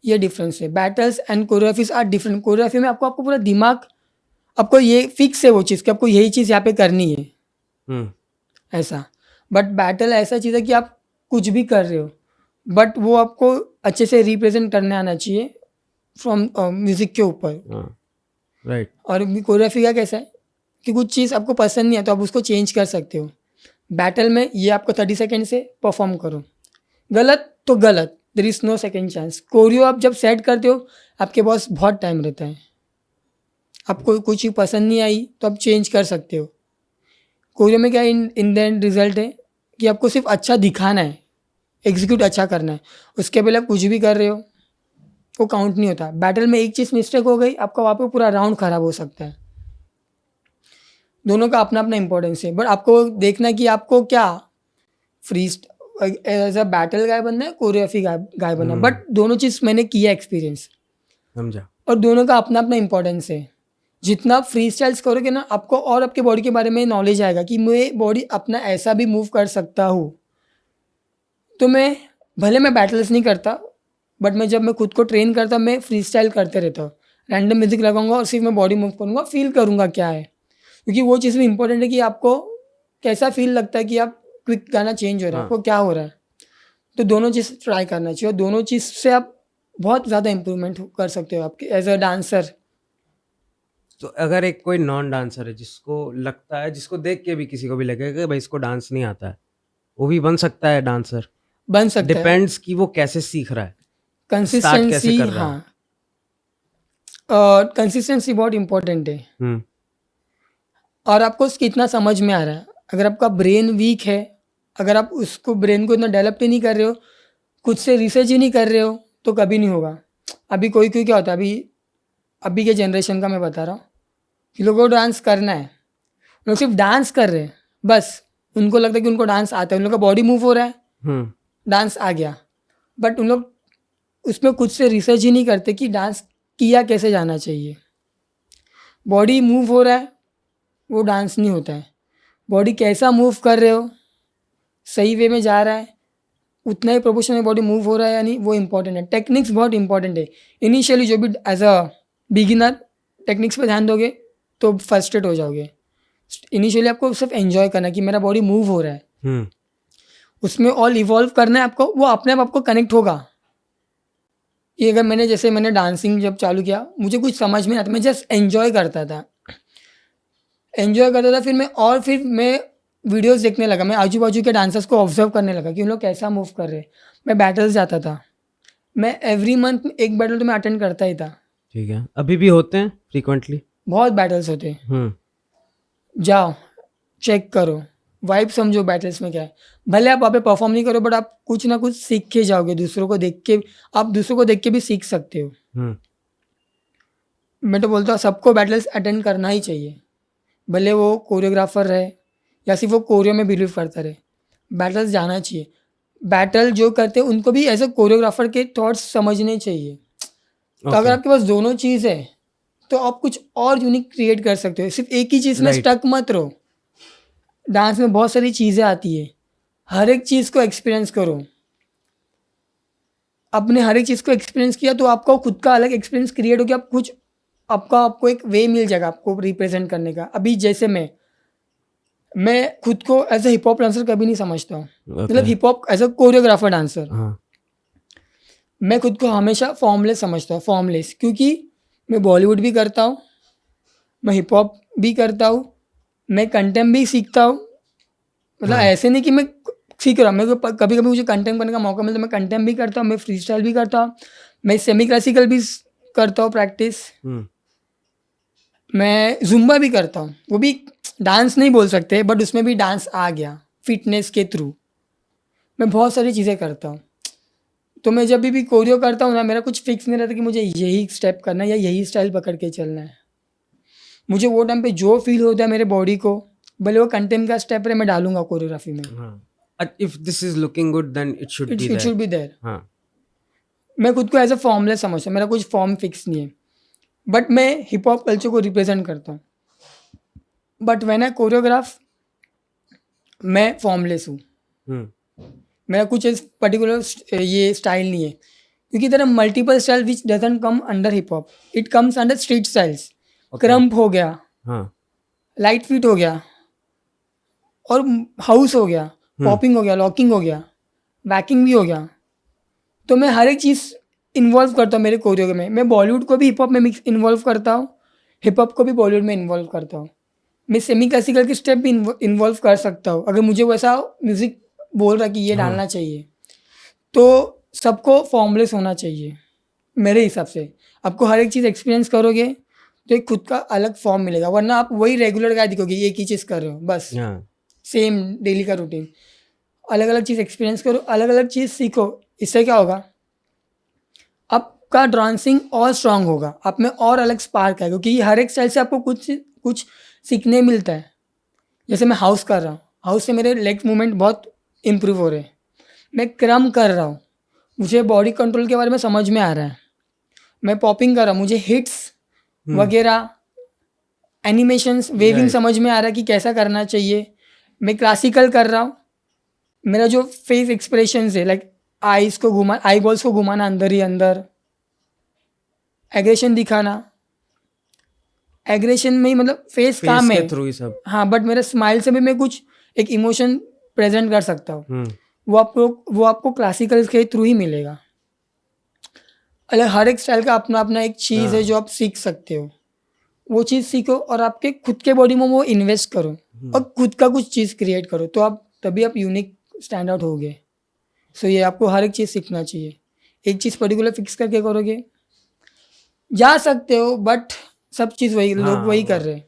ये डिफरेंस है। Battles and choreographies are different. Choreography में आपको पूरा दिमाग, आपको ये फिक्स है वो चीज़ कि आपको यही चीज़ यहाँ पे करनी है, हम्म, ऐसा। बट बैटल ऐसा चीज़ है कि आप कुछ भी कर रहे हो, बट वो आपको अच्छे से रिप्रेजेंट करने आना चाहिए फ्रॉम म्यूज़िक के ऊपर। हाँ, राइट। और कोरियोग्राफी का कैसा है कि कुछ चीज़ आपको पसंद नहीं है तो आप उसको चेंज कर सकते हो। बैटल में ये आपको 30 सेकेंड से परफॉर्म करो, गलत तो गलत, there is no second chance. Choreo आप जब सेट करते हो आपके पास बहुत टाइम रहता है, आपको कुछ चीज़ पसंद नहीं आई तो आप चेंज कर सकते हो। कोरियो में क्या इन द एंड रिजल्ट है कि आपको सिर्फ अच्छा दिखाना है, एग्जीक्यूट अच्छा करना है, उसके पहले आप कुछ भी कर रहे हो वो काउंट नहीं होता। बैटल में एक चीज़ मिस्टेक हो गई, आपका वहाँ पे पूरा राउंड खराब हो सकता है। दोनों का अपना अपना इंपॉर्टेंस है, बट आपको देखना है कि आपको क्या फ्री एज अ बैटल गाय बनना है, कोरियोग्राफी गाय बनना है। बट दोनों चीज़ मैंने किया एक्सपीरियंस, समझा। और दोनों का अपना अपना इंपॉर्टेंस है। जितना आप फ्री स्टाइल्स करोगे ना, आपको और आपके बॉडी के बारे में नॉलेज आएगा कि मैं बॉडी अपना ऐसा भी मूव कर सकता हूँ। तो मैं बैटल्स नहीं करता, बट जब मैं खुद को ट्रेन करता मैं फ्री स्टाइल करते रहता हूँ। रैंडम म्यूजिक लगाऊंगा और सिर्फ मैं बॉडी मूव करूँगा, फील करूँगा क्या है, क्योंकि वो चीज़ भी इंपॉर्टेंट है कि आपको कैसा फील लगता है कि आप क्विक गाना चेंज हो रहा है, आपको क्या हो रहा है। तो दोनों चीज़ ट्राई करना चाहिए, और दोनों चीज़ से आप बहुत ज़्यादा इम्प्रूवमेंट कर सकते हो आपके एज अ डांसर। तो अगर एक कोई नॉन डांसर है जिसको लगता है, जिसको देख के भी किसी को भी लगेगा कि भाई इसको डांस नहीं आता है, वो भी बन सकता है डांसर? बन सकता है। डिपेंड्स कि वो कैसे सीख रहा है, स्टार्ट कैसे कंसिस्टेंसी, कर रहा है। हाँ, और कंसिस्टेंसी बहुत इम्पोर्टेंट है, हम्म, और आपको कितना समझ में आ रहा है। अगर आपका ब्रेन वीक है, अगर आप उसको ब्रेन को इतना डेवलप ही नहीं कर रहे हो, खुद से रिसर्च ही नहीं कर रहे हो, तो कभी नहीं होगा। अभी कोई क्या होता है, अभी के जनरेशन का मैं बता रहा हूँ कि लोगों को डांस करना है, लोग सिर्फ डांस कर रहे हैं बस, उनको लगता है कि उनको डांस आता है, उन लोग का बॉडी मूव हो रहा है, डांस आ गया। बट उन लोग उसमें खुद से रिसर्च ही नहीं करते कि डांस किया कैसे जाना चाहिए। बॉडी मूव हो रहा है वो डांस नहीं होता है, बॉडी कैसा मूव कर रहे हो, सही वे में जा रहा है, उतना ही प्रोपोर्शन में बॉडी मूव हो रहा है या नहीं, वो इंपॉर्टेंट है। टेक्निक्स बहुत इंपॉर्टेंट है। इनिशियली जो भी एज अ बिगिनर टेक्निक्स पे ध्यान दोगे तो फ्रस्ट्रेट हो जाओगे। इनिशियली आपको सिर्फ एंजॉय करना है कि मेरा बॉडी मूव हो रहा है, उसमें ऑल इवॉल्व करना है आपको, वो अपने आप आपको कनेक्ट होगा। कि अगर मैंने डांसिंग जब चालू किया, मुझे कुछ समझ में नहीं आता, मैं जस्ट एंजॉय करता था, फिर मैं वीडियोस देखने लगा, मैं आजू बाजू के डांसर्स को ऑब्जर्व करने लगा कि उन लोग कैसा मूव कर रहे हैं। मैं बैटल्स जाता था, मैं एवरी मंथ एक बैटल तो मैं अटेंड करता ही था। ठीक है, अभी भी होते हैं फ्रीक्वेंटली? बहुत बैटल्स होते हैं, जाओ चेक करो, वाइब समझो बैटल्स में क्या है। भले आप वहाँ पे परफॉर्म नहीं करो, बट आप कुछ ना कुछ सीख के जाओगे, दूसरों को देख के, आप दूसरों को देख के भी सीख सकते हो। मैं तो बोलता हूँ सबको बैटल्स अटेंड करना ही चाहिए, भले वो कोरियोग्राफर रहे या सिर्फ वो कोरियो में बिलीव करता रहे, बैटल्स जाना चाहिए। बैटल जो करते हैं उनको भी एज अ कोरियोग्राफर के थॉट्स समझने चाहिए। तो अगर आपके पास दोनों चीज़ है तो आप कुछ और यूनिक क्रिएट कर सकते हो, सिर्फ एक ही चीज़ में स्टक मत रहो। डांस में बहुत सारी चीज़ें आती है, हर एक चीज़ को एक्सपीरियंस करो। आपने हर एक चीज़ को एक्सपीरियंस किया तो आपका खुद का अलग एक्सपीरियंस क्रिएट हो गया, आप कुछ आपको एक वे मिल जाएगा आपको रिप्रेजेंट करने का। अभी जैसे मैं खुद को as a hip hop dancer कभी नहीं समझता हूँ, मतलब hip hop as a choreographer dancer. मैं खुद को हमेशा फॉर्मलेस समझता हूँ, फॉर्मलेस, क्योंकि मैं बॉलीवुड भी करता हूँ, मैं हिप हॉप भी करता हूँ, मैं कंटेम्प भी सीखता हूँ। मतलब ऐसे नहीं कि मैं सीख रहा हूँ, मेरे को कभी कभी मुझे कंटेम्प करने का मौका मिलता है, मैं कंटेम्प भी करता हूँ, मैं फ्री स्टाइल भी करता हूँ, मैं सेमी क्लासिकल भी करता हूँ प्रैक्टिस, मैं जुम्बा भी करता हूँ। वो भी डांस नहीं बोल सकते, बट उसमें भी डांस आ गया फिटनेस के थ्रू। मैं बहुत सारी चीज़ें करता हूँ। तो मैं जब भी कोरियो करता हूँ ना, मेरा कुछ फिक्स नहीं रहता कि मुझे यही स्टेप करना है या यही स्टाइल पकड़ के चलना है। मुझे वो टाइम पे जो फील होता है मेरे बॉडी को, भले वो कंटेम्प का स्टेप रहे, मैं डालूंगा कोरियोग्राफी में। If this is looking good then it should be it should there. Be there. हाँ। मैं खुद को एज अ फॉर्मलेस समझता हूँ, मेरा कुछ फॉर्म फिक्स नहीं है, बट मैं हिप हॉप कल्चर को रिप्रेजेंट करता हूँ। बट व्हेन आई कोरियोग्राफ, मैं फॉर्मलेस हूँ, हम्म। मेरा कुछ इस पर्टिकुलर ये स्टाइल नहीं है, क्योंकि there are multiple style which doesn't come under hip hop, it comes under street styles. Okay. Krump हो गया, हाँ। लाइट फिट हो गया, और हाउस हो गया, पॉपिंग हो गया, लॉकिंग हो गया, वैकिंग भी हो गया। तो मैं हर एक चीज़ इन्वॉल्व करता हूँ मेरे कोरियो में। मैं बॉलीवुड को भी हिप हॉप में मिक्स इन्वॉल्व करता हूँ, हिप हॉप को भी बॉलीवुड में इन्वॉल्व करता हूँ। मैं सेमी क्लासिकल के स्टेप भी इन्वॉल्व कर सकता हूँ, अगर मुझे वैसा म्यूज़िक बोल रहा कि ये हाँ। डालना चाहिए। तो सबको फॉर्मलेस होना चाहिए मेरे हिसाब से। आपको हर एक चीज़ एक्सपीरियंस करोगे तो एक खुद का अलग फॉर्म मिलेगा, वरना आप वही रेगुलर गाय दिखोगे, एक ही चीज़ कर रहे हो बस, हाँ। सेम डेली का रूटीन। अलग अलग चीज़ एक्सपीरियंस करो, अलग अलग चीज़ सीखो। इससे क्या होगा, आपका डांसिंग और स्ट्रांग होगा, आप में और अलग स्पार्क है, क्योंकि हर एक स्टाइल से आपको कुछ कुछ सीखने मिलता है। जैसे मैं हाउस कर रहा हूँ, हाउस से मेरे लेग मूवमेंट बहुत इम्प्रूव हो रहे हैं। मैं क्रम कर रहा हूँ, मुझे बॉडी कंट्रोल के बारे में समझ में आ रहा है। मैं पॉपिंग कर रहा हूँ, मुझे हिट्स वगैरह, एनिमेशंस, वेविंग Right. समझ में आ रहा है कि कैसा करना चाहिए। मैं क्लासिकल कर रहा हूँ, मेरा जो फेस एक्सप्रेशंस है, लाइक आईज को घुमा, आई बॉल्स को घुमाना अंदर ही अंदर, एग्रेशन दिखाना, एग्रेशन में ही मतलब फेस काम फेस के है, थ्रू ही सब। हाँ, बट मेरे स्माइल से भी मैं कुछ एक इमोशन प्रेजेंट कर सकता हूँ। वो आपको क्लासिकल के थ्रू ही मिलेगा। अलग हर एक स्टाइल का अपना अपना एक चीज़ है जो आप सीख सकते हो। वो चीज़ सीखो और आपके खुद के बॉडी में वो इन्वेस्ट करो और खुद का कुछ चीज़ क्रिएट करो, तो आप तभी आप यूनिक स्टैंड आउट होगे। सो ये आपको हर एक चीज़ सीखना चाहिए। एक चीज़ पर्टिकुलर फिक्स करके करोगे, जा सकते हो, बट सब चीज़ वही लोग वही कर रहे हैं।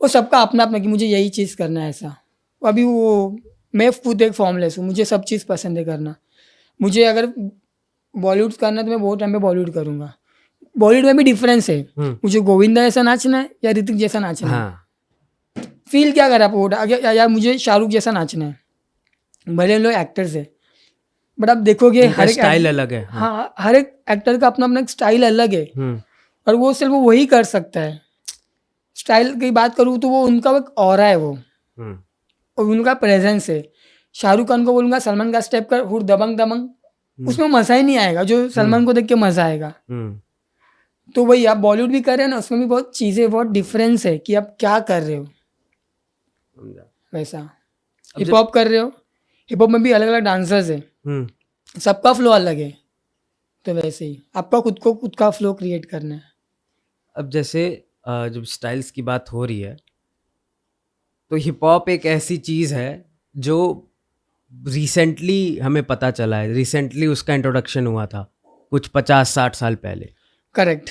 वो सबका अपना अपना कि मुझे यही चीज़ करना है ऐसा। अभी वो मैं खुद एक फॉर्मलेस हूँ, मुझे सब चीज़ पसंद है करना। मुझे अगर बॉलीवुड करना है तो मैं बहुत टाइम पे बॉलीवुड करूँगा। बॉलीवुड में भी डिफरेंस है, मुझे गोविंदा जैसा नाचना है या ऋतिक जैसा नाचना है। हाँ। फील क्या करा आप वो, या मुझे शाहरुख जैसा नाचना है। भले लोग एक्टर्स है, बट आप देखोगे इनका स्टाइल अलग है। हाँ, हर एक एक्टर का अपना अपना एक स्टाइल अलग है, और वो सिर्फ वो वही कर सकता है। स्टाइल की बात करूँ तो वो उनका एक ऑरा है वो, और उनका प्रेजेंस है। शाहरुख खान को बोलूँगा सलमान का स्टेप कर, हुर दबंग दबंग, उसमें मज़ा ही नहीं आएगा जो सलमान को देख के मज़ा आएगा। तो वही आप बॉलीवुड भी कर रहे हैं ना, उसमें भी बहुत चीज़ें, बहुत डिफरेंस है कि आप क्या कर रहे हो। वैसा हिप हॉप कर रहे हो, हिप हॉप में भी अलग अलग डांसर्स है, सबका फ्लो अलग है। तो वैसे ही आपका खुद का फ्लो क्रिएट करना है। अब जैसे जब स्टाइल्स की बात हो रही है, तो हिप हॉप एक ऐसी चीज़ है जो रिसेंटली हमें पता चला है, रिसेंटली उसका इंट्रोडक्शन हुआ था कुछ 50-60 साल पहले। करेक्ट।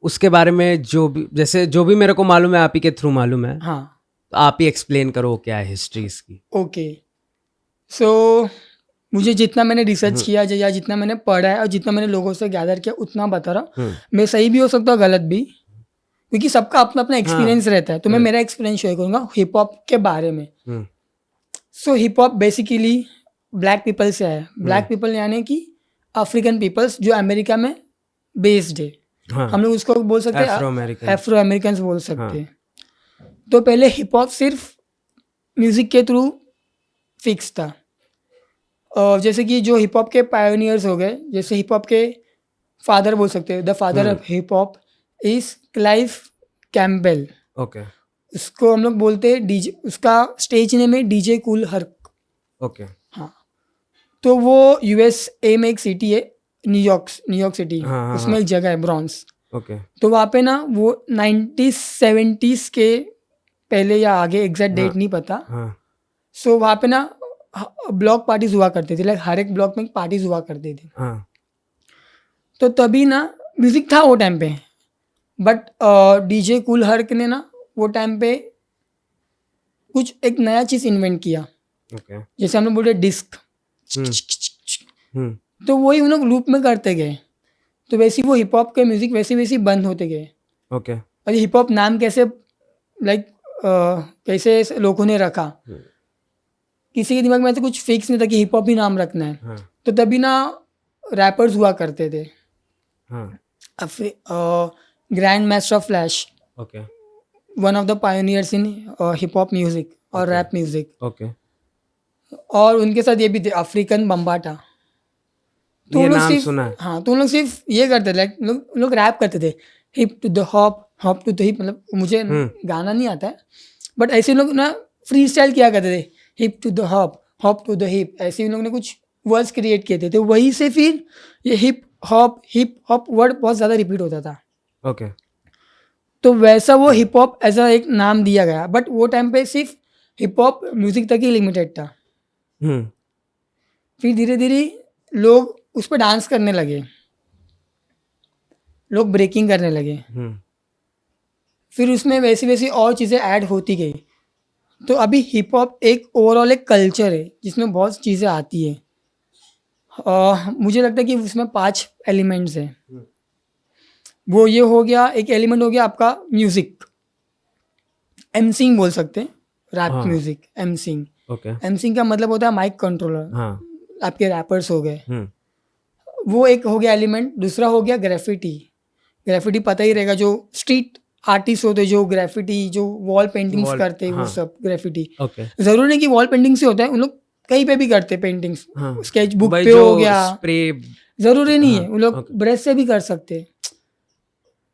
उसके बारे में जो भी मेरे को मालूम है, आप ही के थ्रू मालूम है। हाँ, तो आप ही एक्सप्लेन करो क्या है हिस्ट्री इसकी। ओके। सो मुझे जितना मैंने रिसर्च किया या जितना मैंने पढ़ा है और जितना मैंने लोगों से गैदर किया उतना बता रहा हूँ। मैं सही भी हो सकता हूँ, गलत भी, क्योंकि सबका अपना अपना एक्सपीरियंस रहता है। तो मैं मेरा एक्सपीरियंस शेयर करूँगा हिप हॉप के बारे में। So hip hop basically black people से है। ब्लैक पीपल यानी कि अफ्रीकन पीपल्स जो अमेरिका में बेस्ड है। हम लोग उसको बोल सकते हैं एफ्रो अमेरिकन बोल सकते हैं। तो पहले हिप हॉप सिर्फ म्यूज़िक के थ्रू फिक्स था। जैसे कि जो हिप हॉप के पायोनियर्स हो गए, जैसे हिप हॉप के फादर बोल सकते हैं, the father of hip hop is Clive Campbell. Okay. उसको हम लोग बोलते हैं डीजे, उसका स्टेज नेम है डीजे कूल हर्क। ओके। हाँ, तो वो यूएसए में एक सिटी है, न्यूयॉर्क सिटी, उसमें एक जगह है ब्रॉन्स। ओके। तो वहाँ पे ना वो 1970s के पहले या आगे, एग्जैक्ट डेट नहीं पता। सो वहाँ पे ना ब्लॉक पार्टीज हुआ करती थी, लाइक हर एक ब्लॉक में पार्टीज हुआ करती थी। तो तभी ना म्यूजिक था वो टाइम पे, बट डीजे कूल हर्क ने ना वो टाइम पे कुछ एक नया चीज़ इन्वेंट किया। जैसे हम लोग बोलते डिस्क, तो वही उन लोग लूप में करते गए। तो वैसे वो हिप हॉप के म्यूजिक वैसे बंद होते गए। और ये हिप हॉप नाम कैसे कैसे लोगों ने रखा किसी के दिमाग में ऐसा कुछ फिक्स नहीं था कि हिप हॉप ही नाम रखना है। हाँ, तो तभी ना रैपर्स हुआ करते थे। हाँ, Grandmaster Flash, okay, one of the pioneers in hip hop music और Okay. Rap music. ओके। और उनके साथ ये भी थे अफ्रीकन बम्बाटा। तो ये उन लोग नाम सिर्फ, सुना है। हाँ, तो उन लोग सिर्फ ये करते थे, लाइक लोग रैप करते थे, hip to the hop, hop to the hip. मतलब मुझे गाना नहीं आता है, बट ऐसे लोग ना फ्री स्टाइल किया करते थे, hip to the hop, hop to the hip. ऐसे उन लोगों ने कुछ वर्ड्स क्रिएट किए थे, तो वहीं से फिर ये हिप हॉप वर्ड बहुत ज़्यादा रिपीट होता था। ओके। तो वैसा वो हिप हॉप ऐसा एक नाम दिया गया, बट वो टाइम पे सिर्फ हिप हॉप म्यूजिक तक ही लिमिटेड था। हम्म। फिर धीरे धीरे लोग उस पर डांस करने लगे, लोग ब्रेकिंग करने लगे, हम्म। फिर उसमें वैसी वैसी और चीज़ें ऐड होती गई। तो अभी हिप हॉप एक ओवरऑल एक कल्चर है जिसमें बहुत चीज़ें आती है। मुझे लगता है कि उसमें 5 एलिमेंट्स हैं। वो ये हो गया, एक एलिमेंट हो गया आपका म्यूज़िक, एमसिंग बोल सकते हैं, रैप हाँ। म्यूज़िक, एमसिंग। ओके। एमसिंग का मतलब होता है माइक कंट्रोलर, हाँ। आपके रैपर्स हो गए, हम्म। वो एक हो गया एलिमेंट। दूसरा हो गया ग्राफिटी। ग्राफिटी पता ही रहेगा, जो स्ट्रीट आर्टिस्ट होते हैं, जो ग्राफिटी, जो वॉल पेंटिंग्स Wall- करते हैं, वो हाँ। सब ग्राफिटी। ओके। ज़रूरी नहीं कि वॉल पेंटिंग से होता है, उन लोग कहीं पे भी करते हैं पेंटिंग्स, हाँ, स्केच बुक भाई पे जो हो गया, स्प्रे, ज़रूरी नहीं है, हाँ, उन लोग ओके, ब्रश से भी कर सकते हैं।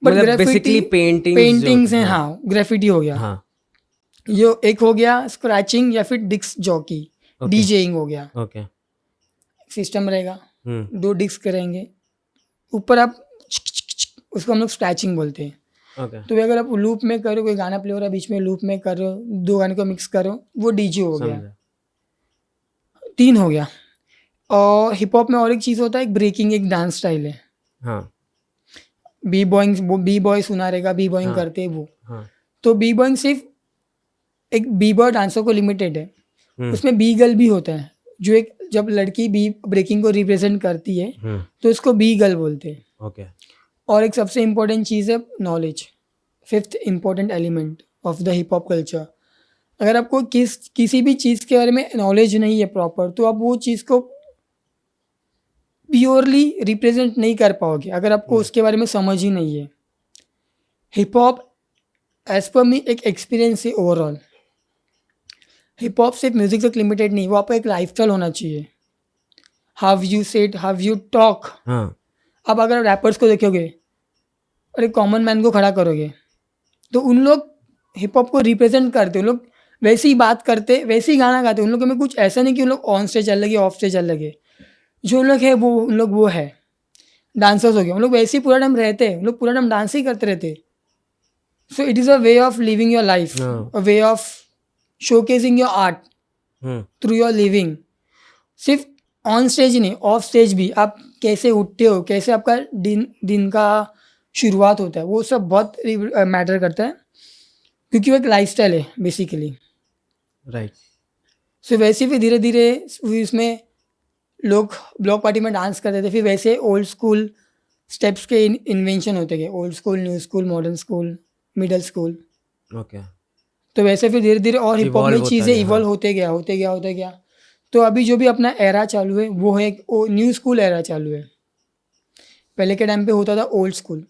बट मतलब ग्राफिटी बेसिकली पेंटिंग्स जो होते पेंटिंग्स हैं, हाँ, हाँ, ग्राफिटी हो गया। हाँ, ये एक हो गया स्क्रैचिंग या फिर डिस्क जॉकी, ओके, डीजेइंग हो गया। ओके, सिस्टम रहेगा, हम्म, 2 डिस्क करेंगे, ऊपर आप उसको हम लोग स्क्रैचिंग बोलते हैं। ओके, तो अगर आप लूप में करो, कोई गाना प्ले हो रहा है बीच में, लूप में करो, 2 गाने को मिक्स करो, वो डीजे हो गया। समझा, 3 हो गया। और हिप हॉप में और एक चीज़ होता है, एक ब्रेकिंग, एक डांस स्टाइल है। हाँ, बी बॉय सुना रहेगा, बी बॉइंग हाँ, करते हैं वो। हाँ, तो बी बॉइंग सिर्फ एक बी बॉय डांसर को लिमिटेड है। हम्म, उसमें बी गर्ल भी होता है, जो एक जब लड़की बी ब्रेकिंग को रिप्रेजेंट करती है तो उसको बी गर्ल बोलते हैं। ओके, और एक सबसे इम्पोर्टेंट चीज़ है knowledge, 5th important element of the hip hop culture. अगर आपको किसी भी चीज़ के बारे में नॉलेज नहीं है प्रॉपर, तो आप वो चीज़ को प्योरली रिप्रेजेंट नहीं कर पाओगे, अगर आपको उसके बारे में समझ ही नहीं है। हिप हॉप एज पर मी एक एक्सपीरियंस है ओवरऑल। हिप हॉप सिर्फ म्यूजिक तक लिमिटेड नहीं, वो आपका एक लाइफस्टाइल होना चाहिए। How you set, how you talk. हाँ, अब अगर आप रैपर्स को देखोगे और एक कॉमन मैन को खड़ा करोगे, तो उन लोग हिप हॉप को रिप्रेजेंट करते, उन लोग वैसे ही बात करते, वैसे ही गाना गाते। उन लोगों में कुछ ऐसा नहीं कि उन लोग ऑन स्टेज अलग है, ऑफ स्टेज अलग है। जो उन लोग है वो उन लोग वो है। डांसर्स हो गए, उन लोग वैसे ही पूरा टाइम रहते हैं, उन लोग पूरा टाइम डांस ही करते रहते। So it is a way of living your life, हाँ, a way of showcasing your art hmm, through your living. सिर्फ ऑन स्टेज नहीं, ऑफ स्टेज भी आप कैसे उठते हो, कैसे आपका दिन का शुरुआत होता है, वो सब बहुत मैटर करता है, क्योंकि वो एक लाइफस्टाइल है बेसिकली। राइट, सो वैसे फिर धीरे धीरे इसमें लोग ब्लॉक पार्टी में डांस करते थे, फिर वैसे ओल्ड स्कूल स्टेप्स के इन्वेंशन होते गए, old school, new school, modern school, middle school. Okay, तो वैसे फिर धीरे धीरे और हिप हॉप में इवॉल्व होता चीज़ें गया, इवॉल्व हाँ, होते गया। तो अभी जो भी अपना एरा चालू है वो है एक न्यू स्कूल एरा चालू है। पहले के टाइम पे होता था old school.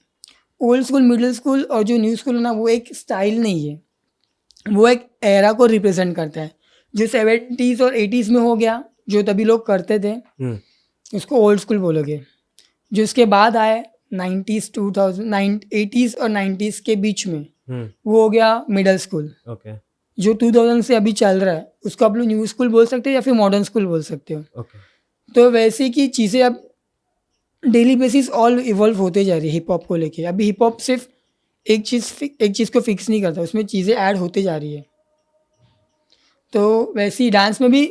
Old school, middle school और जो न्यू स्कूल है ना, वो एक स्टाइल नहीं है, वो एक एरा को रिप्रेजेंट करता है। जो 70s और 80s में हो गया, जो तभी लोग करते थे, उसको ओल्ड स्कूल बोलोगे। जो इसके बाद आए 90s, 2000, 80s और 90s के बीच में, वो हो गया मिडल स्कूल। ओके, जो 2000 से अभी चल रहा है, उसको आप लोग न्यू स्कूल बोल सकते हो या फिर मॉडर्न स्कूल बोल सकते हो। ओके, तो वैसे की चीज़ें अब डेली बेसिस ऑल इवॉल्व होते जा रही है हिप हॉप को लेके। अभी हिप हॉप सिर्फ एक चीज़ को फिक्स नहीं करता, उसमें चीज़ें ऐड होते जा रही है। तो वैसे ही डांस में भी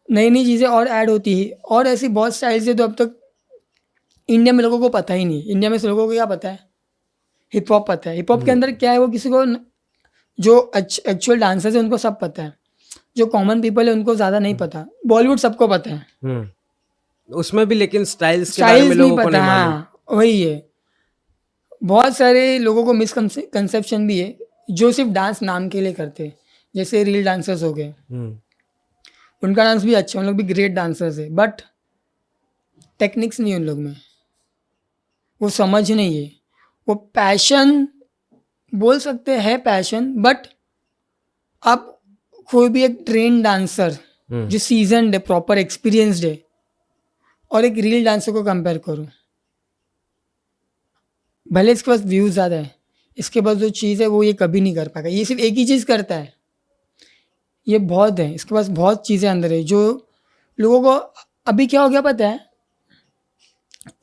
नई नई चीज़ें और ऐड होती है, और ऐसी बहुत स्टाइल्स है तो अब तक इंडिया में लोगों को पता ही नहीं। इंडिया में से लोगों को क्या पता है? हिप हॉप पता है। हिप हॉप के अंदर क्या है वो किसी को जो एक्चुअल डांसर्स है उनको सब पता है, जो कॉमन पीपल है उनको ज़्यादा नहीं पता। बॉलीवुड सबको पता है, उसमें भी लेकिन स्टाइल्स के बारे में स्टाइल्स नहीं लोगों को पता। नहीं मालूम। हाँ, वही है। बहुत सारे लोगों को मिसकंसेप्शन भी है, जो सिर्फ डांस नाम के लिए करते हैं, जैसे रील डांसर्स हो गए। उनका डांस भी अच्छा है, उन लोग भी ग्रेट डांसर्स है, बट टेक्निक्स नहीं है उन लोग में, वो समझ नहीं है, वो पैशन बोल सकते हैं पैशन, बट आप कोई भी एक ट्रेन डांसर जो सीजनड है, प्रॉपर एक्सपीरियंसड है, और एक रील डांसर को कंपेयर करो, भले इसके पास व्यूज़ ज़्यादा है, इसके पास जो चीज़ है वो ये कभी नहीं कर पाएगा, ये सिर्फ एक ही चीज़ करता है, ये बहुत है, इसके पास बहुत चीज़ें अंदर है जो लोगों को, अभी क्या हो गया पता है,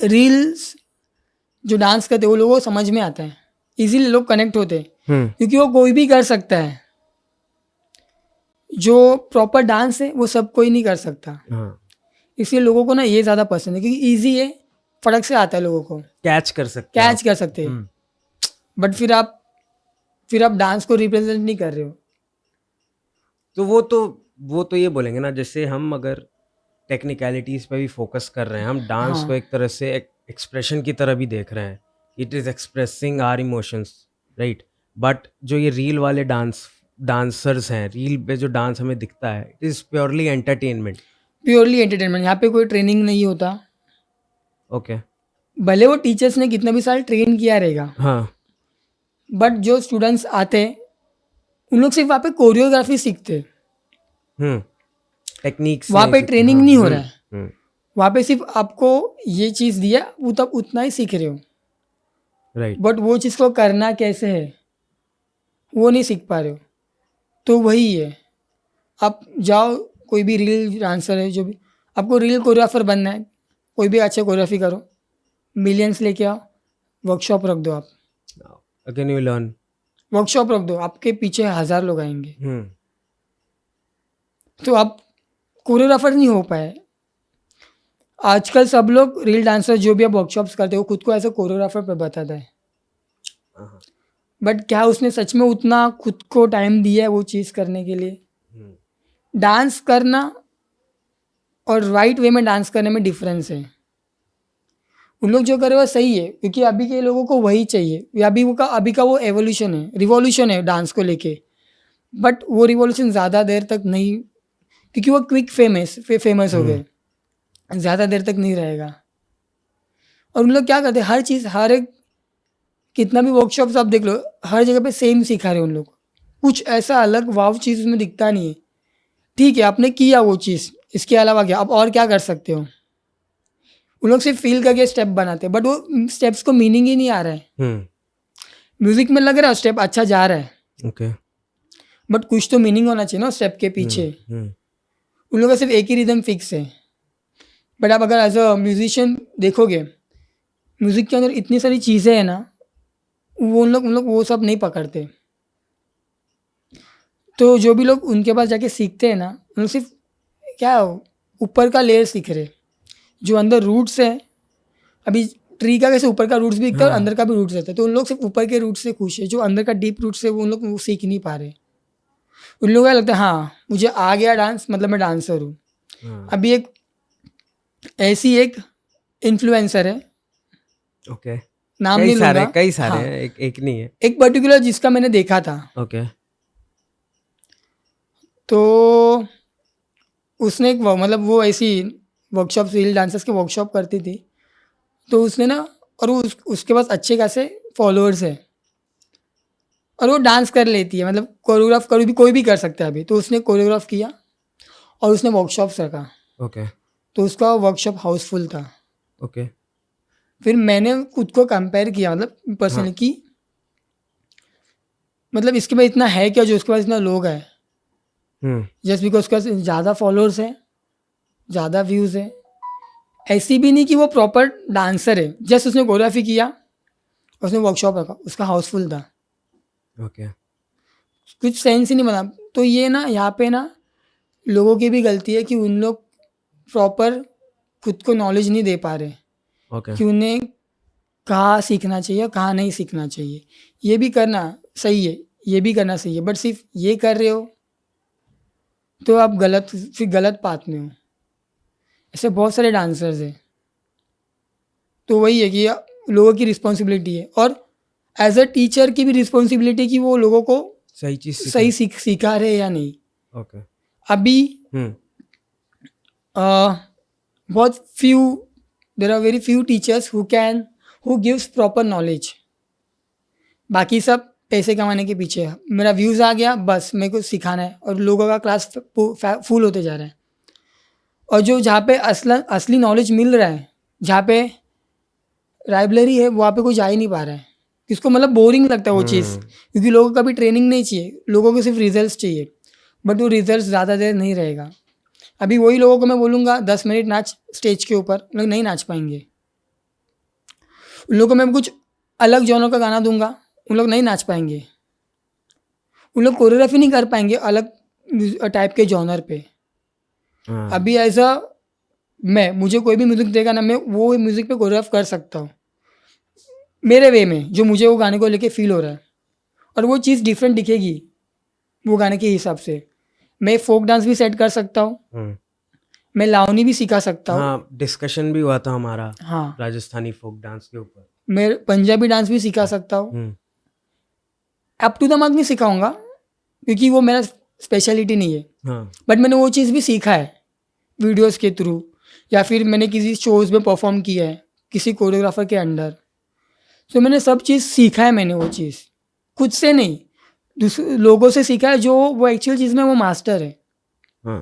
रील्स जो डांस करते हैं वो लोगों को समझ में आता है, इजीली लोग कनेक्ट होते हैं, क्योंकि वो कोई भी कर सकता है, जो प्रॉपर डांस है वो सब कोई नहीं कर सकता, इसलिए लोगों को ना ये ज़्यादा पसंद है, क्योंकि ईजी है, फटक से आता है लोगों को, कैच कर सकते हैं कैच कर सकते हैं, बट फिर आप डांस को रिप्रेजेंट नहीं कर रहे हो। तो वो तो ये बोलेंगे ना, जैसे हम अगर टेक्निकलिटीज पे भी फोकस कर रहे हैं, हम डांस हाँ। को एक तरह से एक्सप्रेशन की तरह भी देख रहे हैं, it is expressing our emotions, right. But जो ये रील वाले डांसर्स हैं, रील पे जो डांस हमें दिखता है, it is purely entertainment. Purely entertainment, यहाँ पे कोई ट्रेनिंग नहीं होता, ओके। भले वो टीचर्स ने कितना भी साल ट्रेन किया रहेगा, हाँ। बट जो स्टूडेंट्स आते हैं उन लोग सिर्फ वहाँ पे कोरियोग्राफी सीखते हैं, टेक्निक्स वहाँ पे ट्रेनिंग नहीं हो रहा है, वहाँ पे सिर्फ आपको ये चीज़ दिया, वो तब उतना ही सीख रहे हो, राइट। बट वो चीज़ को करना कैसे है वो नहीं सीख पा रहे हो। तो वही है, आप जाओ, कोई भी रील डांसर है, जो भी आपको रील कोरियोग्राफर बनना है, कोई भी अच्छा कोरियोग्राफी करो, मिलियंस लेके आओ, वर्कशॉप रख दो, आप अगेन यू लर्न, वर्कशॉप रख दो, आपके पीछे 1000 लोग आएंगे, तो आप कोरियोग्राफर नहीं हो पाए। आजकल सब लोग रील डांसर जो भी आप वर्कशॉप्स करते हो खुद को ऐसे कोरियोग्राफर पे बताता है, बट क्या उसने सच में उतना खुद को टाइम दिया है वो चीज़ करने के लिए? डांस करना और राइट वे में डांस करने में डिफरेंस है। उन लोग जो करे वो सही है, क्योंकि अभी के लोगों को वही चाहिए, अभी का वो एवोल्यूशन है, रिवॉल्यूशन है डांस को लेके, बट वो रिवॉल्यूशन ज़्यादा देर तक नहीं, क्योंकि वो क्विक फेमस हो गए, ज़्यादा देर तक नहीं रहेगा। और उन लोग क्या करते हैं, हर चीज़, हर एक, कितना भी वर्कशॉप्स आप देख लो, हर जगह पे सेम सिखा रहे हैं उन लोग, कुछ ऐसा अलग वाव चीज़ उसमें दिखता नहीं है। ठीक है, आपने किया वो चीज़, इसके अलावा क्या आप और क्या कर सकते हो? उन लोग सिर्फ फील करके स्टेप बनाते हैं, बट वो स्टेप्स को मीनिंग ही नहीं आ रहा है। म्यूजिक में लग रहा है स्टेप अच्छा जा रहा है, ओके, बट कुछ तो मीनिंग होना चाहिए ना स्टेप के पीछे। उन लोगों का सिर्फ एक ही रिदम फिक्स है, बट आप अगर एज अ म्यूजिशियन देखोगे, म्यूजिक के अंदर इतनी सारी चीज़ें हैं ना, वो उन लोग वो सब नहीं पकड़ते। तो जो भी लोग उनके पास जाके सीखते हैं ना, उन लोग सिर्फ क्या ऊपर का लेयर सीख रहे, जो अंदर रूट्स है। अभी ट्री का कैसे ऊपर का रूट्स भी दिखता है और अंदर का भी रूट्स रहता है, तो उन लोग सिर्फ ऊपर के रूट्स से खुश है, जो अंदर का डीप रूट्स है वो उन लोग वो सीख नहीं पा रहे। उन लोगों को लगता है हाँ मुझे आ गया डांस, मतलब मैं डांसर हूँ। अभी एक ऐसी एक इन्फ्लुएंसर है, ओके, नाम नहीं लूंगा, कई सारे हैं, एक नहीं है, एक पर्टिकुलर जिसका मैंने देखा था। ओके। तो उसने एक मतलब वो ऐसी वर्कशॉप, रील डांसर्स के वर्कशॉप करती थी, तो उसने ना, और वो उसके पास अच्छे खासे फॉलोअर्स है, और वो डांस कर लेती है, मतलब कोरियोग्राफ कोई भी कर सकता है अभी। तो उसने कोरियोग्राफ किया और उसने वर्कशॉप्स रखा, ओके, तो उसका वर्कशॉप हाउसफुल था। ओके। फिर मैंने खुद को कंपेयर किया, मतलब पर्सनली कि मतलब इसके पास इतना है क्या जो उसके पास इतना लोग है, जस्ट बिकॉज उसके पास ज़्यादा फॉलोअर्स है, ज़्यादा व्यूज़ है। ऐसी भी नहीं कि वो प्रॉपर डांसर है, जस्ट उसने कोरियोग्राफी किया, उसने वर्कशॉप रखा, उसका हाउसफुल था, ओके। कुछ सेंस ही नहीं बना। तो ये ना, यहाँ पे ना लोगों की भी गलती है कि उन लोग प्रॉपर खुद को नॉलेज नहीं दे पा रहे, ओके। कि उन्हें कहाँ सीखना चाहिए और कहाँ नहीं सीखना चाहिए। ये भी करना सही है, ये भी करना सही है, बट सिर्फ ये कर रहे हो तो आप फिर गलत पाथ में हो। ऐसे बहुत सारे डांसर्स हैं, तो वही है कि लोगों की रिस्पॉन्सिबिलिटी है, और एज अ टीचर की भी रिस्पॉन्सिबिलिटी कि वो लोगों को सही चीज सही सीखा रहे या नहीं। ओके। अभी बहुत there are very few teachers who gives proper knowledge. बाकी सब पैसे कमाने के पीछे है. मेरा व्यूज़ आ गया, बस मेरे को सिखाना है, और लोगों का क्लास फुल होते जा रहा है. और जो जहाँ पे असली नॉलेज मिल रहा है, जहाँ पे लाइब्रेरी है, वहाँ पे कोई जा ही नहीं पा रहा है. किसको मतलब बोरिंग लगता है वो चीज़, क्योंकि लोगों को कभी ट्रेनिंग नहीं चाहिए, लोगों को सिर्फ रिजल्ट्स चाहिए. बट वो रिजल्ट्स ज़्यादा देर नहीं रहेगा. अभी वही लोगों को मैं बोलूँगा 10 मिनट नाच स्टेज के ऊपर, लोग नहीं नाच पाएंगे. उन लोगों को मैं कुछ अलग जॉनर का गाना दूंगा, उन लोग नहीं नाच पाएंगे. उन लोग कोरियोग्राफी नहीं कर पाएंगे अलग टाइप के जॉनर पे. हाँ. अभी ऐसा मुझे कोई भी म्यूज़िक देगा ना, मैं वो म्यूज़िक पे कोरियोग्राफ कर सकता हूँ मेरे वे में, जो मुझे वो गाने को लेके फील हो रहा है. और वो चीज़ डिफरेंट दिखेगी वो गाने के हिसाब से. मैं फोक डांस भी सेट कर सकता हूँ, मैं लावनी भी सिखा सकता हूँ. हाँ, डिस्कशन भी हुआ था हमारा हाँ, राजस्थानी फोक डांस के ऊपर. मैं पंजाबी डांस भी सिखा सकता हूँ. अप टू द मार्क नहीं सिखाऊंगा, क्योंकि वो मेरा स्पेशलिटी नहीं है. हाँ. बट मैंने वो चीज़ भी सीखा है वीडियोस के थ्रू, या फिर मैंने किसी शोज़ में परफॉर्म किया है किसी कोरियोग्राफर के अंडर. तो मैंने सब चीज़ सीखा है. मैंने वो चीज़ खुद से नहीं, दूसरे लोगों से सीखा है, जो वो एक्चुअल चीज़ में वो मास्टर है. हाँ.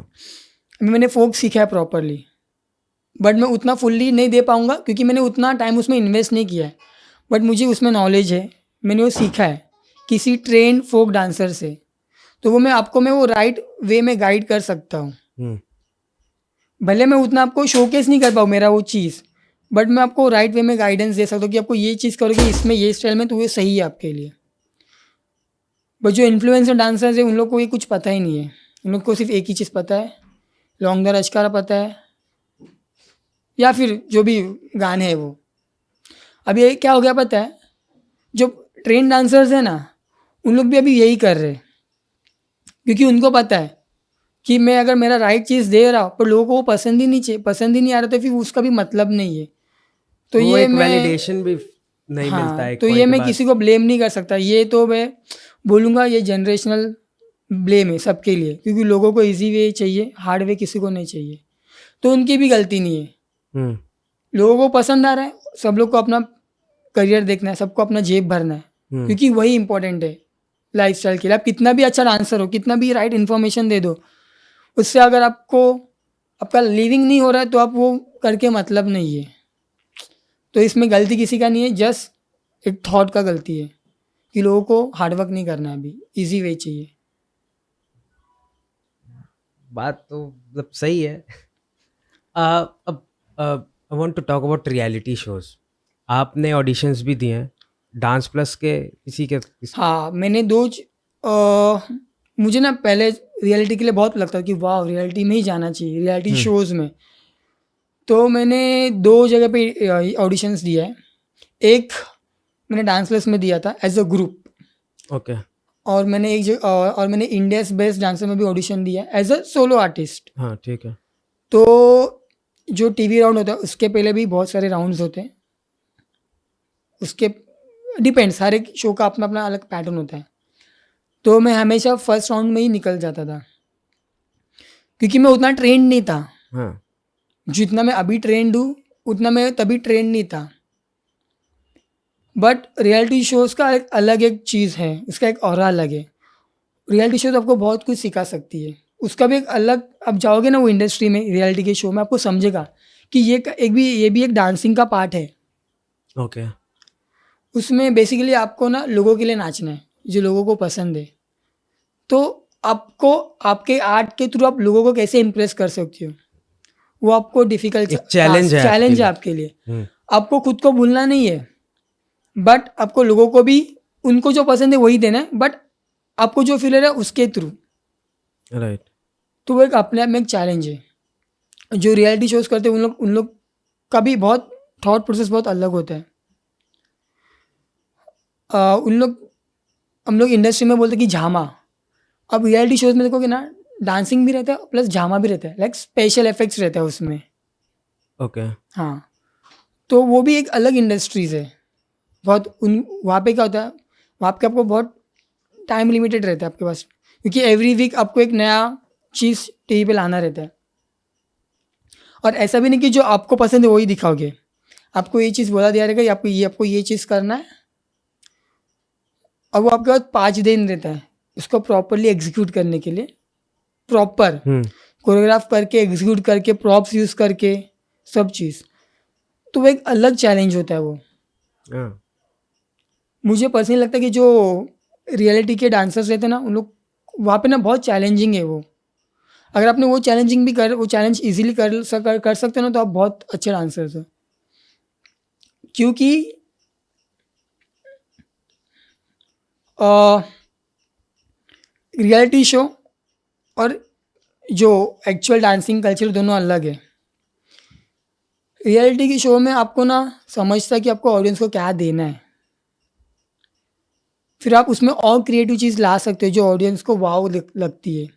अभी मैंने फोक सीखा है प्रॉपरली, बट मैं उतना फुल्ली नहीं दे पाऊँगा, क्योंकि मैंने उतना टाइम उसमें इन्वेस्ट नहीं किया है. बट मुझे उसमें नॉलेज है, मैंने वो सीखा है किसी ट्रेन फोक डांसर से. तो वो मैं वो राइट वे में गाइड कर सकता हूँ. भले मैं उतना आपको शोकेस नहीं कर पाऊँ मेरा वो चीज़, बट मैं आपको राइट वे में गाइडेंस दे सकता हूँ कि आपको ये चीज़ करोगे इसमें ये स्टाइल में, तो ये सही है आपके लिए. बट जो इन्फ्लुएंसर डांसर्स है, उन लोग को ये कुछ पता ही नहीं है. उन लोग को सिर्फ एक ही चीज़ पता है, लौंग द रश्कारा पता है, या फिर जो भी गाने हैं वो. अब ये क्या हो गया पता है, जो ट्रेन डांसर्स हैं ना, उन लोग भी अभी यही कर रहे हैं, क्योंकि उनको पता है कि मैं अगर मेरा राइट चीज़ दे रहा हूँ पर लोगों को वो पसंद ही नहीं आ रहा, तो फिर उसका भी मतलब नहीं है. तो वो ये एक मैं वैलिडेशन भी नहीं मिलता हाँ, है एक तो ये पॉइंट मैं बाद. किसी को ब्लेम नहीं कर सकता. ये तो मैं बोलूँगा ये जनरेशनल ब्लेम है सबके लिए, क्योंकि लोगों को इजी वे चाहिए, हार्ड वे किसी को नहीं चाहिए. तो उनकी भी गलती नहीं है. लोगों को पसंद आ रहा है, सब लोग को अपना करियर देखना है, सबको अपना जेब भरना है, क्योंकि वही इंपॉर्टेंट है लाइफ स्टाइल के लिए. आप कितना भी अच्छा डांसर हो, कितना भी राइट इन्फॉर्मेशन दे दो, उससे अगर आपका लिविंग नहीं हो रहा है, तो आप वो करके मतलब नहीं है. तो इसमें गलती किसी का नहीं है, जस्ट एक थॉट का गलती है कि लोगों को हार्डवर्क नहीं करना है, अभी इजी वे चाहिए. बात तो मतलब सही है. अब I want to talk about reality shows. आपने ऑडिशंस भी दिए हैं डांस प्लस के हाँ, मैंने मुझे ना पहले रियलिटी के लिए बहुत लगता है कि वाह रियलिटी में ही जाना चाहिए, रियलिटी शोज़ में. तो मैंने 2 जगह पे ऑडिशंस दिया है. एक मैंने डांस प्लस में दिया था एज अ ग्रुप, ओके. और मैंने इंडियाज बेस्ट डांसर में भी ऑडिशन दिया एज अ सोलो आर्टिस्ट. हाँ, ठीक है. तो जो टीवी राउंड होता है उसके पहले भी बहुत सारे राउंड्स होते हैं. उसके डिपेंड्स, हर एक शो का अपना अपना अलग पैटर्न होता है. तो मैं हमेशा फर्स्ट राउंड में ही निकल जाता था, क्योंकि मैं उतना ट्रेंड नहीं था. हाँ. जितना मैं अभी ट्रेंड हूँ उतना मैं तभी ट्रेंड नहीं था. बट रियलिटी शोज़ का एक चीज़ है, उसका एक ऑरा अलग है. रियलिटी शोज़ आपको बहुत कुछ सिखा सकती है. उसका भी एक अलग, आप जाओगे ना वो इंडस्ट्री में, रियलिटी के शो में, आपको समझेगा कि ये भी एक डांसिंग का पार्ट है. ओके. उसमें बेसिकली आपको ना लोगों के लिए नाचना है, जो लोगों को पसंद है. तो आपको आपके आर्ट के थ्रू आप लोगों को कैसे इम्प्रेस कर सकते हो, वो आपको डिफिकल्ट एक चैलेंज है आपके लिए. आपको खुद को भूलना नहीं है, बट आपको लोगों को भी उनको जो पसंद है वही देना है, बट आपको जो फील हो रहा है उसके थ्रू. राइट. तो वो एक अपने आप में एक चैलेंज है. जो रियलिटी शोज़ करते हैं उन लोग का भी बहुत थॉट प्रोसेस बहुत अलग होता है. हम लोग इंडस्ट्री में बोलते हैं कि झामा. अब रियलिटी शोज़ में देखोगे ना, डांसिंग भी रहता है प्लस झामा भी रहता है, लाइक स्पेशल इफेक्ट्स रहता है उसमें. ओके. हाँ, तो वो भी एक अलग इंडस्ट्रीज़ है बहुत. वहाँ पे क्या होता है, वहाँ पे आपको बहुत टाइम लिमिटेड रहता है आपके पास, क्योंकि एवरी वीक आपको एक नया चीज़ टीवी पे लाना रहता है. और ऐसा भी नहीं कि जो आपको पसंद है वही दिखाओगे। आपको ये चीज़ बोला दिया रहेगा कि आपको ये चीज़ करना है, और वो आपके पास 5 दिन रहता है उसको प्रॉपरली एग्जीक्यूट करने के लिए, प्रॉपर कोरियोग्राफ करके, एग्जीक्यूट करके, प्रॉप्स यूज़ करके, सब चीज़। तो वो एक अलग चैलेंज होता है वो। हाँ। मुझे पर्सनली लगता है कि जो रियलिटी के डांसर्स रहते हैं ना, उन लोग वहाँ पे ना बहुत चैलेंजिंग है वो। अगर आपने वो चैलेंज इजीली कर सकते हो ना, तो आप बहुत अच्छे डांसर्स हो। क्योंकि रियलिटी शो और जो एक्चुअल डांसिंग कल्चर दोनों अलग है। रियलिटी की शो में आपको ना समझता है कि आपको ऑडियंस को क्या देना है, फिर आप उसमें और क्रिएटिव चीज़ ला सकते हो जो ऑडियंस को वाव लगती है।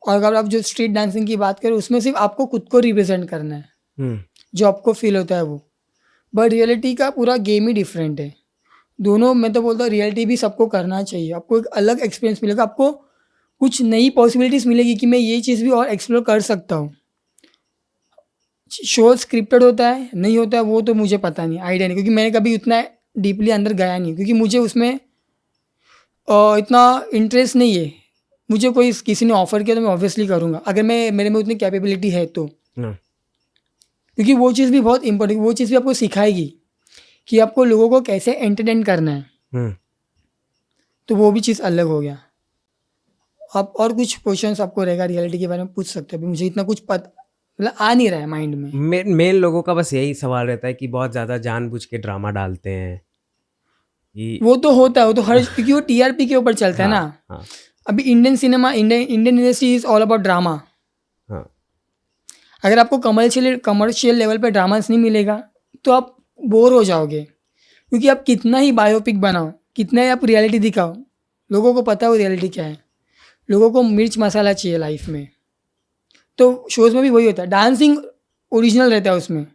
और अगर आप जो स्ट्रीट डांसिंग की बात करें, उसमें सिर्फ आपको खुद को रिप्रेजेंट करना है, जो आपको फील होता है वो। बट रियलिटी का पूरा गेम ही डिफरेंट है। दोनों, मैं तो बोलता हूँ रियलिटी भी सबको करना चाहिए। आपको एक अलग एक्सपीरियंस मिलेगा, आपको कुछ नई पॉसिबिलिटीज़ मिलेगी कि मैं ये चीज़ भी और एक्सप्लोर कर सकता हूँ। शो स्क्रिप्टेड होता है नहीं होता है वो तो मुझे पता नहीं, आइडिया नहीं, क्योंकि मैंने कभी उतना डीपली अंदर गया नहीं, क्योंकि मुझे उसमें इतना इंटरेस्ट नहीं है। मुझे कोई किसी ने ऑफर किया तो मैं ऑब्वियसली करूँगा, अगर मेरे में उतनी कैपेबिलिटी है तो। क्योंकि वो चीज़ भी बहुत इंपॉर्टेंट, वो चीज़ भी आपको सिखाएगी कि आपको लोगों को कैसे एंटरटेन करना है। तो वो भी चीज़ अलग हो गया। आप और कुछ क्वेश्चंस आपको रहेगा रियलिटी के बारे में पूछ सकते हो। अभी मुझे इतना कुछ पता मतलब आ नहीं रहा है माइंड में। मेन लोगों का बस यही सवाल रहता है कि बहुत ज़्यादा जानबूझ के ड्रामा डालते हैं कि वो तो होता है, वो तो हर क्योंकि वो टीआरपी के ऊपर चलता है ना। हाँ। अभी Indian industry is all about drama. हाँ। अगर आपको कमर्शियल लेवल पे ड्रामास नहीं मिलेगा तो आप बोर हो जाओगे, क्योंकि आप कितना ही बायोपिक बनाओ, कितना ही आप रियलिटी दिखाओ, लोगों को पता है वो रियलिटी क्या है। लोगों को मिर्च मसाला चाहिए लाइफ में। तो शोज़ में भी वही होता है, डांसिंग ओरिजिनल रहता है उसमें,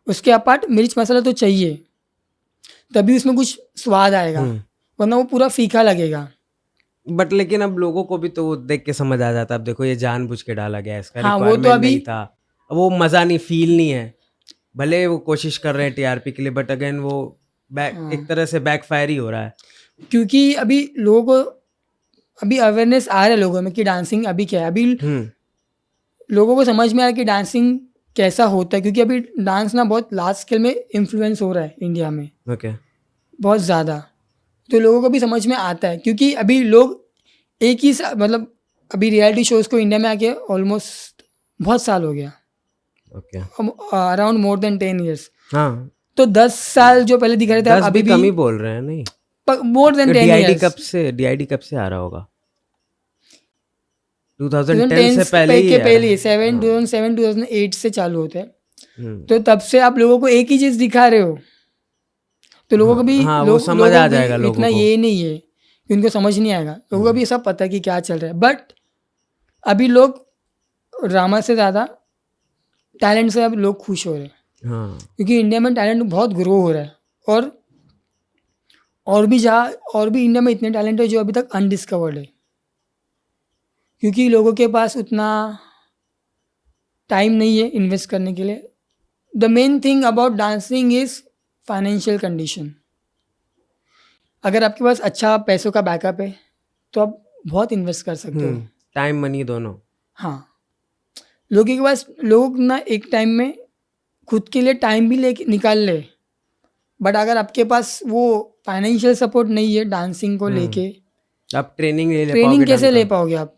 उसके अपार्ट मिर्च मसाला तो चाहिए, तभी उसमें कुछ स्वाद आएगा, वरना वो पूरा फीका लगेगा। बट लेकिन अब लोगों को भी तो देख के समझ आ जाता है, अब देखो ये जानबूझ के डाला गया है, इसका हाँ, वो तो रिक्वायरमेंट अभी नहीं था, अब वो मज़ा नहीं, फील नहीं है। भले वो कोशिश कर रहे हैं टीआरपी के लिए, बट अगेन वो एक तरह से बैकफायर ही हो रहा है। क्योंकि अभी लोगों को अभी अवेयरनेस आ रहा है लोगों में कि डांसिंग अभी क्या है। अभी लोगों को समझ में आ रहा है कि डांसिंग कैसा होता है, क्योंकि अभी डांस ना बहुत लार्ज स्केल में इन्फ्लुएंस हो रहा है इंडिया में, बहुत ज़्यादा। तो लोगों को भी समझ में आता है, क्योंकि अभी लोग एक ही मतलब अभी रियलिटी शोज़ को इंडिया में आके ऑलमोस्ट बहुत साल हो गया, अराउंड मोर देन 10 ईयर्स। हाँ, तो 10 साल जो पहले दिखा रहे थे, 10 अभी भी कम ही बोल रहे हैं, नहीं मोर देन 10 ईयर्स। डीआईडी कब से आ रहा होगा? 2010 से पहले ही है। पहले 2007 से चालू होते हैं। तो तब से आप लोगों को एक ही चीज़ दिखा रहे हो, तो लोगों को भी वो समझ आ जाएगा लोगों इतना को। ये नहीं है कि उनको समझ नहीं आएगा। लोगों को भी सब पता है कि क्या चल रहा है। बट अभी लोग ड्रामा से ज़्यादा टैलेंट से अब लोग खुश हो रहे हैं, क्योंकि इंडिया में टैलेंट बहुत ग्रो हो रहा है। और भी इंडिया में इतने टैलेंट है जो अभी तक अनडिस्कवर्ड है, क्योंकि लोगों के पास उतना टाइम नहीं है इन्वेस्ट करने के लिए। The main thing about dancing is financial condition. अगर आपके पास अच्छा पैसों का बैकअप है तो आप बहुत इन्वेस्ट कर सकते हो, टाइम मनी दोनों। हाँ, लोग ना एक टाइम में खुद के लिए टाइम भी निकाल ले, बट अगर आपके पास वो फाइनेंशियल सपोर्ट नहीं है डांसिंग को लेके, आप ट्रेनिंग कैसे ले पाओगे आप?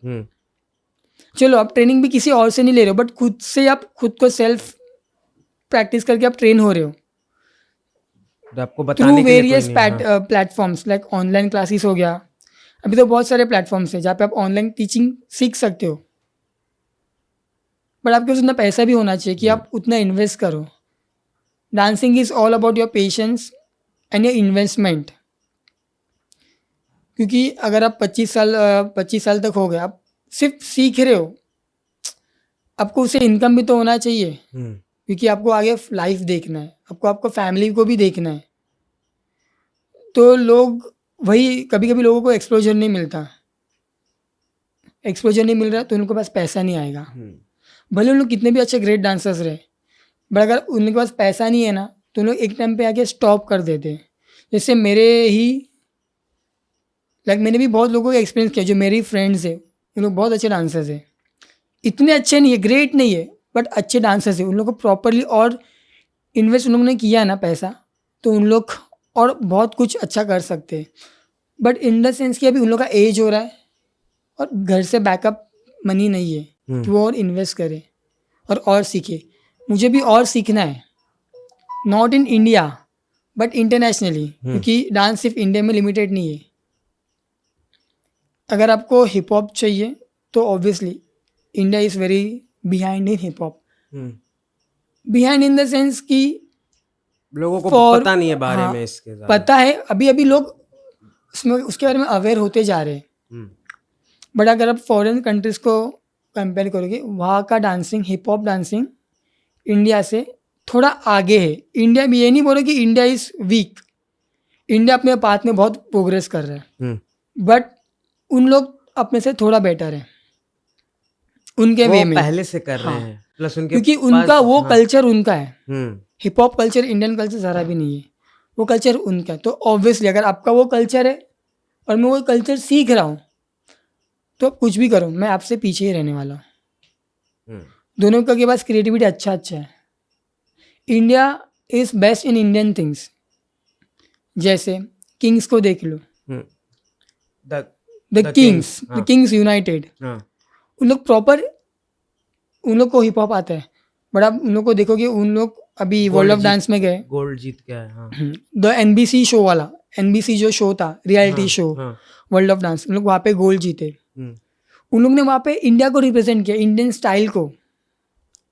चलो, आप ट्रेनिंग भी किसी और से नहीं ले रहे हो, बट खुद से आप खुद को सेल्फ प्रैक्टिस करके आप ट्रेन हो रहे हो आपको बताने through various platforms, like online classes हो गया। अभी तो बहुत सारे प्लेटफॉर्म्स हैं जहाँ पे आप ऑनलाइन टीचिंग सीख सकते हो, बट आपके पास उतना पैसा भी होना चाहिए कि आप उतना इन्वेस्ट करो। Dancing is all about your patience and your investment, क्योंकि अगर आप 25 साल तक हो गए, आप सिर्फ सीख रहे हो, आपको उससे इनकम भी तो होना चाहिए, क्योंकि आपको आगे लाइफ देखना है, आपको फैमिली को भी देखना है। तो लोग वही, कभी कभी लोगों को एक्सपोजर नहीं मिल रहा तो उनके पास पैसा नहीं आएगा। भले उन लोग कितने भी अच्छे ग्रेट डांसर्स रहे, बट अगर उनके पास पैसा नहीं है ना, तो उन लोग एक टाइम पे आके स्टॉप कर देते हैं। जैसे मैंने भी बहुत लोगों का एक्सपीरियंस किया, जो मेरी फ्रेंड्स है उन लोग बहुत अच्छे डांसर्स है, इतने अच्छे नहीं है, ग्रेट नहीं है, बट अच्छे डांसर्स है। उन लोग को प्रॉपरली और इन्वेस्ट उन लोगों ने किया है ना पैसा, तो उन लोग और बहुत कुछ अच्छा कर सकते हैं। बट इन द सेंस कि अभी उन लोग का एज हो रहा है और घर से बैकअप मनी नहीं है कि वो और इन्वेस्ट करे और सीखे। मुझे भी और सीखना है, not in India but internationally, क्योंकि डांस सिर्फ इंडिया में लिमिटेड नहीं है। अगर आपको हिप हॉप चाहिए तो obviously India is very behind in hip hop, behind in the sense कि लोगों को फॉर पता नहीं है बारे हाँ में इसके ज़्यादा। पता है, अभी अभी लोग उसके बारे में अवेयर होते जा रहे हैं। हम्म, बट अगर आप फॉरेन कंट्रीज़ को कंपेयर करोगे, वहाँ का dancing, hip hop dancing India से थोड़ा आगे है। इंडिया में ये नहीं बोलो कि इंडिया इज़ वीक, इंडिया अपने पाथ में बहुत प्रोग्रेस कर रहा है, बट उन लोग अपने से थोड़ा बेटर है उनके वो वे में। पहले से कर रहे हाँ, हैं, प्लस उनके क्योंकि पास उनका वो हाँ, कल्चर उनका है। Hmm, hip hop culture Indian culture ज़रा भी नहीं है, वो कल्चर उनका है। तो ऑब्वियसली अगर आपका वो कल्चर है और मैं वो कल्चर सीख रहा हूँ, तो कुछ भी करो मैं आपसे पीछे ही रहने वाला हूँ। हम्म, दोनों का के पास क्रिएटिविटी अच्छा है। India is best in Indian things. जैसे किंग्स को देख लो, hmm, the the kings, kings united, हाँ, उन लोग प्रॉपर, उन लोग को हिप हॉप आता है, बट आप उन लोग को देखोगे, उन लोग अभी वर्ल्ड ऑफ डांस में गए, गोल्ड जीत गया है, हाँ, द एनबीसी शो वाला, एनबीसी जो शो था रियलिटी शो हाँ, वर्ल्ड ऑफ डांस, उन लोग वहाँ पे गोल्ड जीते। उन लोग ने वहाँ पे इंडिया को रिप्रेजेंट किया, इंडियन स्टाइल को।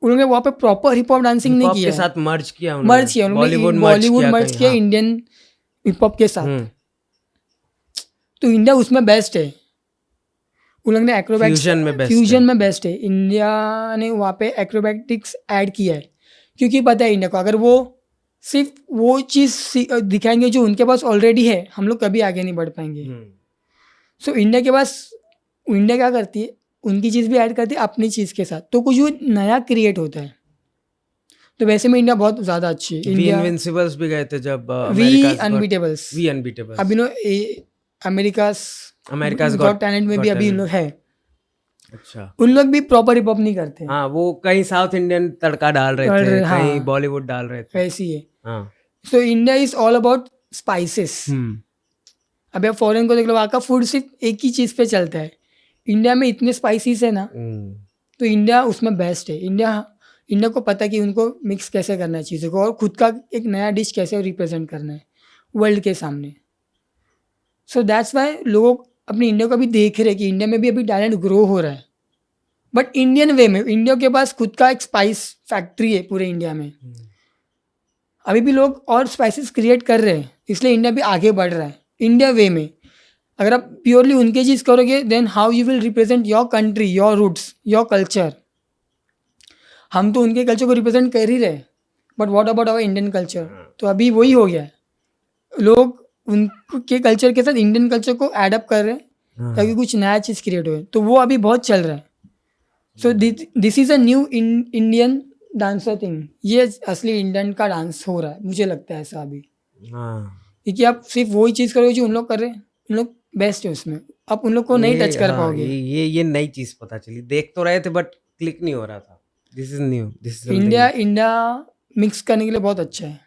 उन लोग ने वहाँ पे प्रॉपर हिप हॉप डांसिंग नहीं हिप-हॉप किया के है, साथ मर्ज किया मर्ज किया उन लोगों ने, बॉलीवुड मर्ज कहीं, किया हाँ, इंडियन हिप हॉप के साथ। तो इंडिया उसमें बेस्ट है। उन लोग ने एक्रोबैटिक्स फ्यूजन में बेस्ट फ्यूजन है। में बेस्ट है। इंडिया ने वहाँ पे एक्रोबैटिक्स ऐड किया है, क्योंकि पता है इंडिया को, अगर वो सिर्फ वो चीज़ दिखाएंगे जो उनके पास ऑलरेडी है, हम लोग कभी आगे नहीं बढ़ पाएंगे। सो इंडिया के पास, इंडिया क्या करती है, उनकी चीज़ भी ऐड करती है अपनी चीज़ के साथ, तो कुछ वो नया क्रिएट होता है। तो वैसे में इंडिया बहुत ज़्यादा अच्छी है। वी इंडिया इनविंसिबल्स भी गए थे जब V America's unbeatables, V unbeatables, अभी no America's America's got talent में भी अभी उन लोग है। अच्छा, उन लोग भी प्रॉपर हिप हॉप नहीं करते, हाँ, वो कहीं साउथ इंडियन तड़का डाल रहे थे, कहीं हाँ बॉलीवुड डाल रहे थे, वैसी है। हाँ, so India is all about spices. अभी आप फॉरेन को देख लो, वहाँ का फूड सिर्फ एक ही चीज़ पे चलता है। इंडिया में इतने स्पाइसीज है ना, तो इंडिया उसमें बेस्ट है। इंडिया को पता है कि उनको मिक्स कैसे करना है चीज़ों को, और खुद का एक नया डिश कैसे रिप्रेजेंट करना है वर्ल्ड के सामने। सो दैट्स वाई लोग अपने इंडिया को भी देख रहे हैं कि इंडिया में भी अभी टैलेंट ग्रो हो रहा है, बट इंडियन वे में। इंडिया के पास खुद का एक स्पाइस फैक्ट्री है पूरे इंडिया में। अभी भी लोग और स्पाइसेस क्रिएट कर रहे हैं, इसलिए इंडिया भी आगे बढ़ रहा है इंडिया वे में। अगर आप प्योरली उनके चीज़ करोगे, then how you will represent your country, your roots, your culture. हम तो उनके कल्चर को रिप्रेजेंट कर ही रहे, but what about our Indian culture? तो अभी वही हो गया है, लोग उनके कल्चर के साथ इंडियन कल्चर को एडअप कर रहे हैं ताकि कुछ नया चीज़ क्रिएट हो। तो वो अभी बहुत चल रहा है। So this is a new Indian dancer thing. ये असली इंडियन का डांस हो रहा है, मुझे लगता है ऐसा अभी। क्योंकि आप सिर्फ वही चीज़ करोगे जो उन लोग कर रहे हैं, उन लोग बेस्ट है उसमें, आप उन लोग को नहीं टच कर पाओगे। ये नई चीज पता चली, देख तो रहे थे बट क्लिक नहीं हो रहा था। This is new, this is India mix करने के लिए बहुत अच्छा है,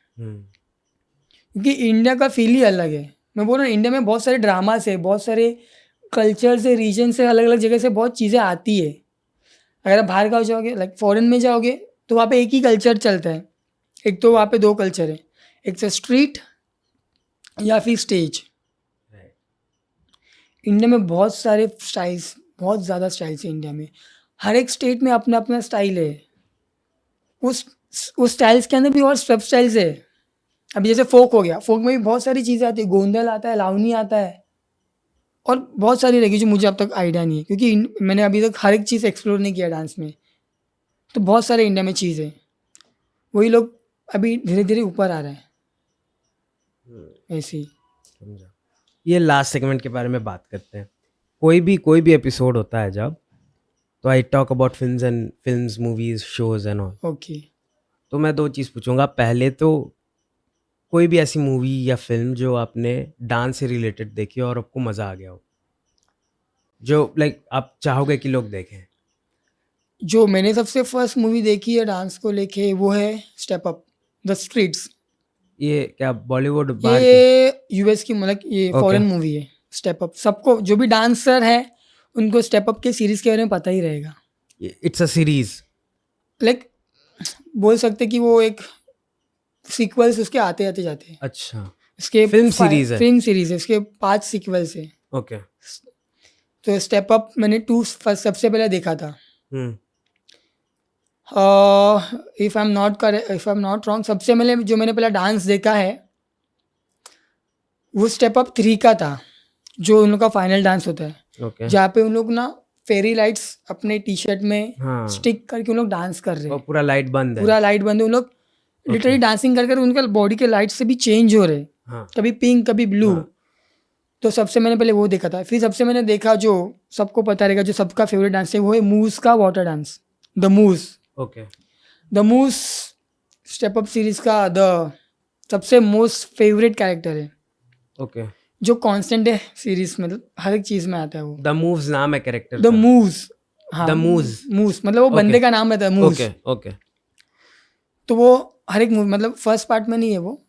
क्योंकि इंडिया का फील ही अलग है। मैं बोल रहा हूँ, इंडिया में बहुत सारे ड्रामास है, बहुत सारे कल्चर से, रीजन से, अलग अलग जगह से बहुत चीज़ें आती है। अगर आप बाहर का जाओगे, लाइक फॉरेन में जाओगे, तो वहाँ पे एक ही कल्चर चलता है। एक तो वहाँ पे दो कल्चर है, एक से स्ट्रीट या फिर स्टेज। इंडिया में बहुत सारे स्टाइल्स, बहुत ज़्यादा स्टाइल्स है इंडिया में। हर एक स्टेट में अपना अपना स्टाइल है। उस स्टाइल्स के अंदर भी और सब स्टाइल्स है। अभी जैसे फोक हो गया, फोक में भी बहुत सारी चीज़ें आती है, गोंदल आता है, लावनी आता है, और बहुत सारी रहेगी जो मुझे अब तक आइडिया नहीं है, क्योंकि मैंने अभी तक हर एक चीज़ एक्सप्लोर नहीं किया डांस में। तो बहुत सारे इंडिया में चीज़ें, वही लोग अभी धीरे धीरे ऊपर आ रहे हैं ऐसे ही। समझा। ये लास्ट सेगमेंट के बारे में बात करते हैं। कोई भी एपिसोड होता है जब, तो I talk about films, movies, shows and all. Okay. तो मैं 2 चीज़ पूछूँगा। पहले तो कोई भी ऐसी मूवी या फ़िल्म जो आपने डांस से रिलेटेड देखी हो और आपको मज़ा आ गया हो? जो लाइक आप चाहोगे कि लोग देखें? जो मैंने सबसे फर्स्ट मूवी देखी है डांस को लेके वो है स्टेप अप द स्ट्रीट्स। ये क्या बॉलीवुड बाहर की? ये यूएस की मतलब ये ओके। फॉरेन मूवी है। स्टेप अप सबको जो भी डांसर है उनको स्टेप अप के सीरीज के बारे में पता ही रहेगा। It's a series? लाइक बोल सकते कि वो एक सीक्वल्स उसके आते आते जाते हैं। अच्छा, इसके फ़िल्म सीरीज़ है। फिल्म सीरीज है, इसके 5 सीक्वल्स है। ओके। तो स्टेप अप मैंने 2 सबसे पहले देखा था। हुँ, if I am not wrong सबसे पहले जो मैंने पहला डांस देखा है वो स्टेप अप 3 का था, जो उन लोग का फाइनल डांस होता है, ओके। जहाँ पे उन लोग ना फेरी लाइट्स अपने टी शर्ट में हाँ, स्टिक करके उन लोग डांस कर रहे और हैं। पूरा लाइट बंद है। पूरा लाइट बंद है, उन लोग लिटरली डांसिंग कर कर उनका बॉडी के लाइट से भी चेंज हो रहे, हाँ, कभी पिंक कभी ब्लू। हाँ। तो सबसे मैंने पहले वो देखा था। फिर सबसे मैंने देखा जो सबको पता रहेगा जो सबका फेवरेट डांस है वो है मूस का water dance, the Moose. Okay, the Moose step up series का द सबसे मोस्ट फेवरेट कैरेक्टर है, ओके। जो कांस्टेंट है सीरीज में, मतलब हर एक चीज में आता है वो। द मूव्स नाम है कैरेक्टर द का? मूव्स, हाँ द मूव्स। मूस मतलब वो बंदे ओके, का नाम रहता है मूस। Okay, okay. तो वो हर एक मूवी मतलब फर्स्ट पार्ट में नहीं है वो,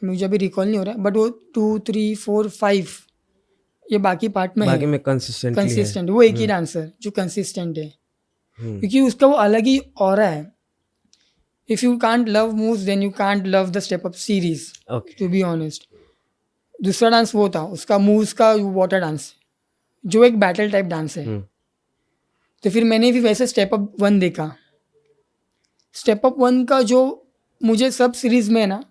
मुझे अभी रिकॉल नहीं हो रहा है, बट वो 2 3 4 5 ये बाकी पार्ट में है। बाकी में कंसिस्टेंटली है। कंसिस्टेंट वो एक ही डांसर जो कंसिस्टेंट है, हुँ, क्योंकि उसका वो अलग ही ऑरा है। If you can't love moves then you can't love the step up series, okay. To be honest. दूसरा डांस वो था उसका मूव्स का वाटर डांस, जो एक बैटल टाइप डांस है। हुँ, तो फिर मैंने भी वैसे स्टेप अप 1 देखा। स्टेप अप 1 का जो मुझे सब सीरीज में ना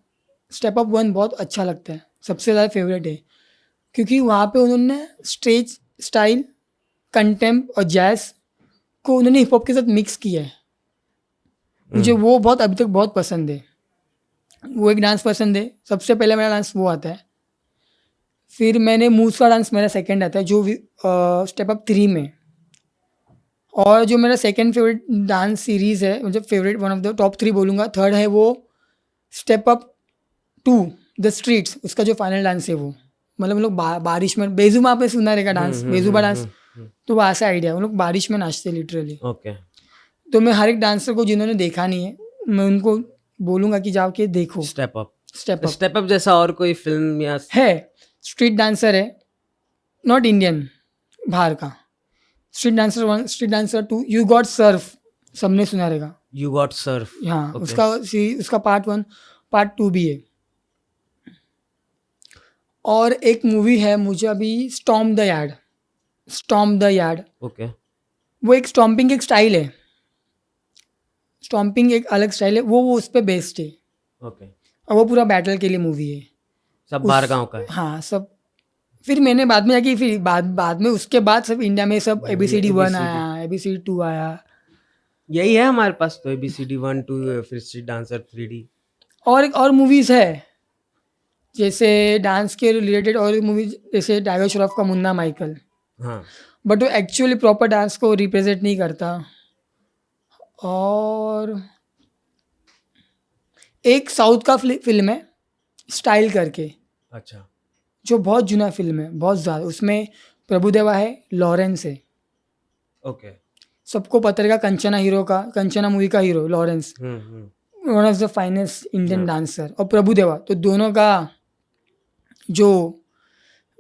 स्टेप अप 1 बहुत अच्छा लगता है, सबसे ज़्यादा फेवरेट है, क्योंकि वहाँ पे उन्होंने स्टेज स्टाइल, कंटेम्प और जैज़ को उन्होंने हिप हॉप के साथ मिक्स किया है। मुझे वो बहुत अभी तक बहुत पसंद है। वो एक डांस पसंद है, सबसे पहले मेरा डांस वो आता है। फिर मैंने मूव्स का डांस मेरा सेकंड आता है जो स्टेप अप 3 में। और जो मेरा सेकंड फेवरेट डांस सीरीज़ है, मतलब favourite one of the top 3 बोलूँगा, थर्ड है वो स्टेप अप 2 द स्ट्रीट्स, उसका जो फाइनल डांस है वो, मतलब हम लोग बारिश में बेजुबा पे सुना रहेगा डांस, बेजुबा डांस। तो वो ऐसा आइडिया, उन लोग बारिश में नाचते लिटरली। ओके। तो मैं हर एक डांसर को जिन्होंने देखा नहीं है मैं उनको बोलूँगा कि जाओ के देखो step up. Step up. Step up जैसा और कोई फ़िल्म या है स्ट्रीट डांसर है, नॉट इंडियन, बाहर का। Street dancer 1 street dancer 2 you got Surf, सबने सुना रहेगा। You got Surf? हाँ ओके। उसका पार्ट 1 पार्ट 2 भी है। और एक मूवी है मुझे अभी स्टॉम्प द यार्ड। ओके, वो एक स्टॉम्पिंग एक स्टाइल है, स्टॉम्पिंग एक अलग स्टाइल है, वो उस पर बेस्ड है। ओके। और वो पूरा बैटल के लिए मूवी है। सब बाहर गाँव का है? हाँ सब। फिर मैंने बाद में जाके फिर बाद में उसके बाद सब इंडिया में सब ABCD 1 आया, ABCD 2 आया। यही है हमारे पास तो ABCD 1 2 फिर स्ट्रीट डांसर 3D। और एक और मूवीज़ है जैसे डांस के रिलेटेड, और मूवीज जैसे टाइगर श्रॉफ का मुन्ना माइकल, हाँ, बट वो एक्चुअली प्रॉपर डांस को रिप्रेजेंट नहीं करता। और एक साउथ का फिल्म है स्टाइल करके, अच्छा। जो बहुत जुना फिल्म है, बहुत ज़्यादा। उसमें प्रभुदेवा है, लॉरेंस है, ओके। सबको पता रहेगा कंचना मूवी का hero Lawrence, one of the finest Indian dancer, और प्रभुदेवा। तो दोनों का जो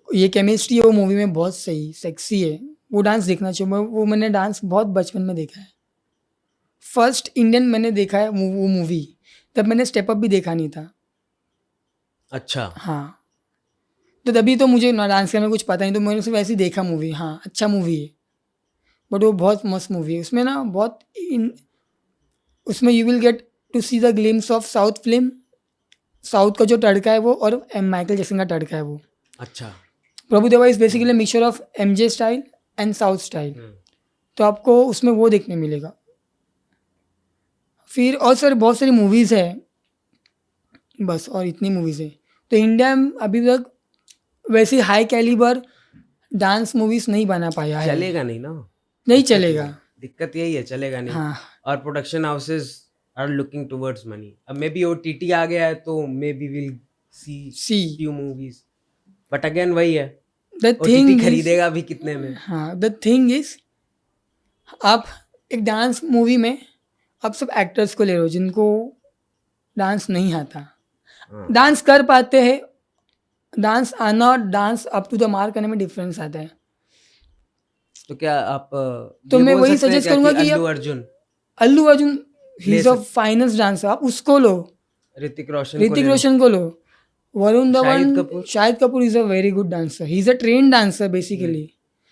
ये केमिस्ट्री है वो मूवी में बहुत सही सेक्सी है, वो डांस देखना चाहिए। वो मैंने डांस बहुत बचपन में देखा है, फर्स्ट इंडियन मैंने देखा है वो मूवी। तब मैंने स्टेप अप भी देखा नहीं था। अच्छा। हाँ, तो तभी तो मुझे ना डांस करने में कुछ पता नहीं, तो मैंने सिर्फ ऐसे ही देखा मूवी। हाँ अच्छा मूवी है, बट वो बहुत मस्त मूवी है। उसमें ना बहुत उसमें you will get to see the glimpse of south film, south का जो तड़का है वो, और माइकल जैक्सन का तड़का है वो। अच्छा। Prabhudeva is basically mixture of MJ style and south style, तो आपको उसमें वो देखने मिलेगा। फिर और सर बहुत सारी मूवीज़ है, बस और इतनी मूवीज़ है। तो इंडिया में अभी तक वैसी हाई कैलिबर डांस मूवीज़ नहीं बना पाया है। चलेगा नहीं ना। नहीं दिक्कत यही चलेगा। है, दिक्कत यही है, चलेगा नहीं। हाँ, और production houses are looking towards money. अब मे बी ओटीटी आ गया है तो maybe will see see few movies, but again वही है, द ओटीटी थिंग इज, खरीदेगा भी कितने में? हाँ द थिंग इज, आप एक डांस मूवी में आप सब एक्टर्स को ले रहे हो जिनको डांस नहीं आता। हाँ, डांस कर पाते हैं, डांस आना और dance up to the mark करने में डिफरेंस आता है। तो क्या आप तो ये मैं बोल वही सकते हैं सजेस्ट क्या कि करूंगा कि अल्लू आप अर्जुन अल्लू अर्जुन, ही ले इज अ सकते, फाइनेस्ट डांसर, आप उसको लो। ऋतिक रोशन को ऋतिक ले लो, रोशन को लो। Varun Shahid Dhawan, Kapoor, Shahid Kapoor is a very good dancer, he is a train dancer basically.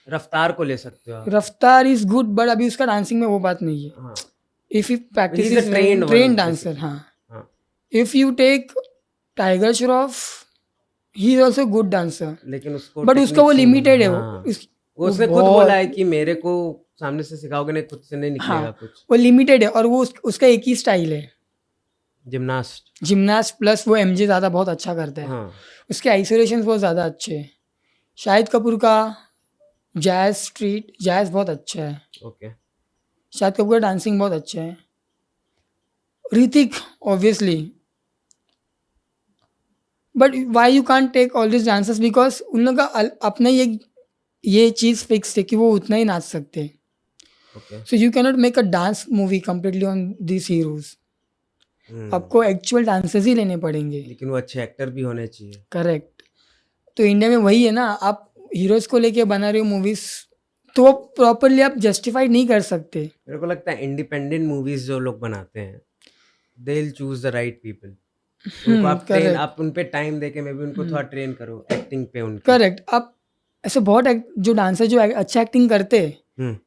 Raftaar को ले सकते हो आप। रफ्तार इज गुड बट अभी उसका डांसिंग में वो बात नहीं है। हाँ, if you he practice is a is trained one train dancer, basically. हाँ। हाँ, if you take Tiger Shroff, he is also good dancer, लेकिन उसको बट उसका वो टेक्निक से नहीं, लिमिटेड है। हाँ, वो वो उसने खुद बोला है बहुत, कि मेरे को सामने से सिखाओगे नहीं, खुद से नहीं हाँ निकलेगा कुछ। वो लिमिटेड है और वो उसका एक ही स्टाइल है, जिमनास्ट, जिमनास्ट प्लस वो एमजे ज़्यादा बहुत अच्छा करता है। हाँ, उसके आइसोलेशन बहुत ज़्यादा अच्छे हैं। शाहिद कपूर का जैज स्ट्रीट जैज बहुत अच्छा है। ओके, शाहिद कपूर का डांसिंग बहुत अच्छा है। Hrithik obviously, but why you can't take all this dancers, because उन लोग का अपना ये चीज़ फिक्स है कि वो उतना ही नाच सकते हैं। Okay, so you cannot make a dance movie completely on this heroes. आपको एक्चुअल डांसर्स ही लेने पड़ेंगे। लेकिन वो अच्छे एक्टर भी होने चाहिए। करेक्ट। तो इंडिया में वही है ना, आप हीरोज को लेके बना रहे हो मूवीज, तो वो प्रॉपरली आप जस्टिफाइड नहीं कर सकते। मेरे को लगता है इंडिपेंडेंट मूवीज जो लोग बनाते हैं, they will choose the right people. उनको आप ट्रेन, करेक्ट आप उन पे टाइम देके मे बी उनको थोड़ा ट्रेन करो एक्टिंग पे उनकी। करेक्ट। आप ऐसे बहुत जो डांसर जो अच्छा एक्टिंग करते हैं, हम्म,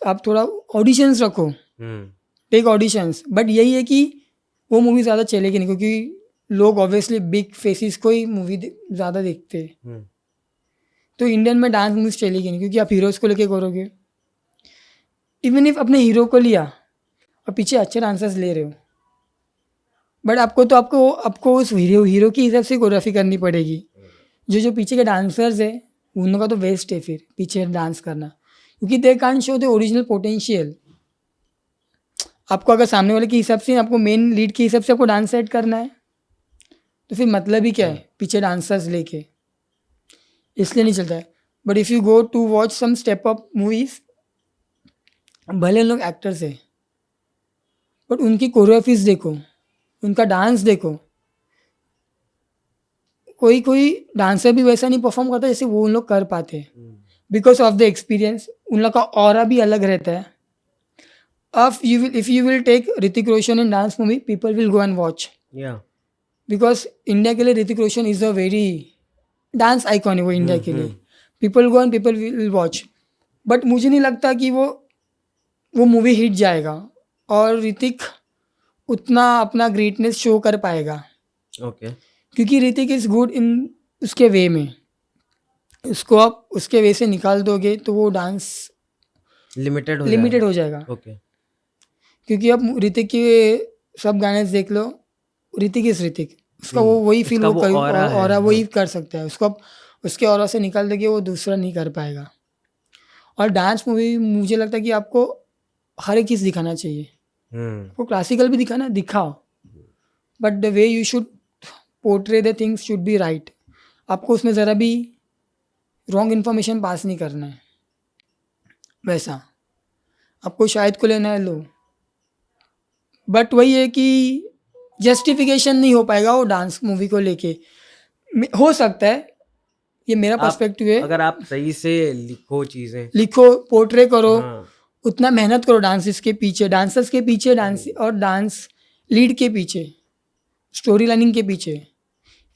आप थोड़ा ऑडिशंस रखो, हम्म, टेक ऑडिशंस। बट यही है कि वो मूवी ज़्यादा चलेगी नहीं, क्योंकि लोग ऑब्वियसली बिग फेसिस को ही मूवी ज़्यादा देखते हैं। हम्म, तो इंडियन में डांस मूवीज चलेगी नहीं, क्योंकि आप हीरोज़ को लेके करोगे। इवन इफ अपने हीरो को लिया और पीछे अच्छे डांसर्स ले रहे हो, बट आपको उस हीरो के हिसाब से कोरियोग्राफी करनी पड़ेगी। जो पीछे के डांसर्स है उन लोगों का तो वेस्ट है फिर पीछे डांस करना, क्योंकि they can't show the original potential. आपको अगर सामने वाले के हिसाब से, आपको मेन लीड के हिसाब से आपको डांस सेट करना है, तो फिर मतलब ही क्या है पीछे डांसर्स लेके, इसलिए नहीं चलता है। But if you go to watch some step up movies, भले लोग एक्टर्स है बट उनकी कोरियोग्राफीज देखो, उनका डांस देखो। कोई कोई डांसर भी वैसा नहीं परफॉर्म करता जैसे वो उन लोग कर पाते, बिकॉज ऑफ द एक्सपीरियंस। उन लोग का ऑरा भी अलग रहता है। अब if you will take Hrithik Roshan in dance movie, people will go and watch, या बिकॉज इंडिया के लिए Hrithik Roshan is a very dance icon है वो इंडिया के लिए। People go and people will watch, but मुझे नहीं लगता कि वो मूवी हिट जाएगा और ऋतिक उतना अपना ग्रेटनेस शो कर पाएगा, ओके, क्योंकि ऋतिक इज़ गुड इन उसके वे में। उसको आप उसके वे से निकाल दोगे तो वो डांस लिमिटेड हो लिमिटेड जाएगा। हो जाएगा। ओके, क्योंकि आप ऋतिक के सब गाने देख लो, ऋतिक इज ऋतिक, उसका वो वही फील उसका वो वो कर, ऑरा है, और हाँ, वही कर सकता है। उसको आप उसके ऑरा से निकाल दोगे वो दूसरा नहीं कर पाएगा। और डांस मूवी मुझे लगता है कि आपको हर एक चीज़ दिखाना चाहिए। आपको क्लासिकल भी दिखाओ, but the way you should portray the things should be right. आपको उसमें ज़रा भी रॉन्ग इन्फॉर्मेशन पास नहीं करना है। वैसा आपको शायद को लेना है लो, बट वही है कि जस्टिफिकेशन नहीं हो पाएगा वो डांस मूवी को लेके। हो सकता है, ये मेरा आप पर्सपेक्टिव है। अगर आप सही से लिखो चीजें, लिखो, पोर्ट्रे करो, हाँ, उतना मेहनत करो डांसेस के पीछे, डांसर्स के पीछे, डांस और डांस लीड के पीछे, स्टोरी लाइनिंग के पीछे,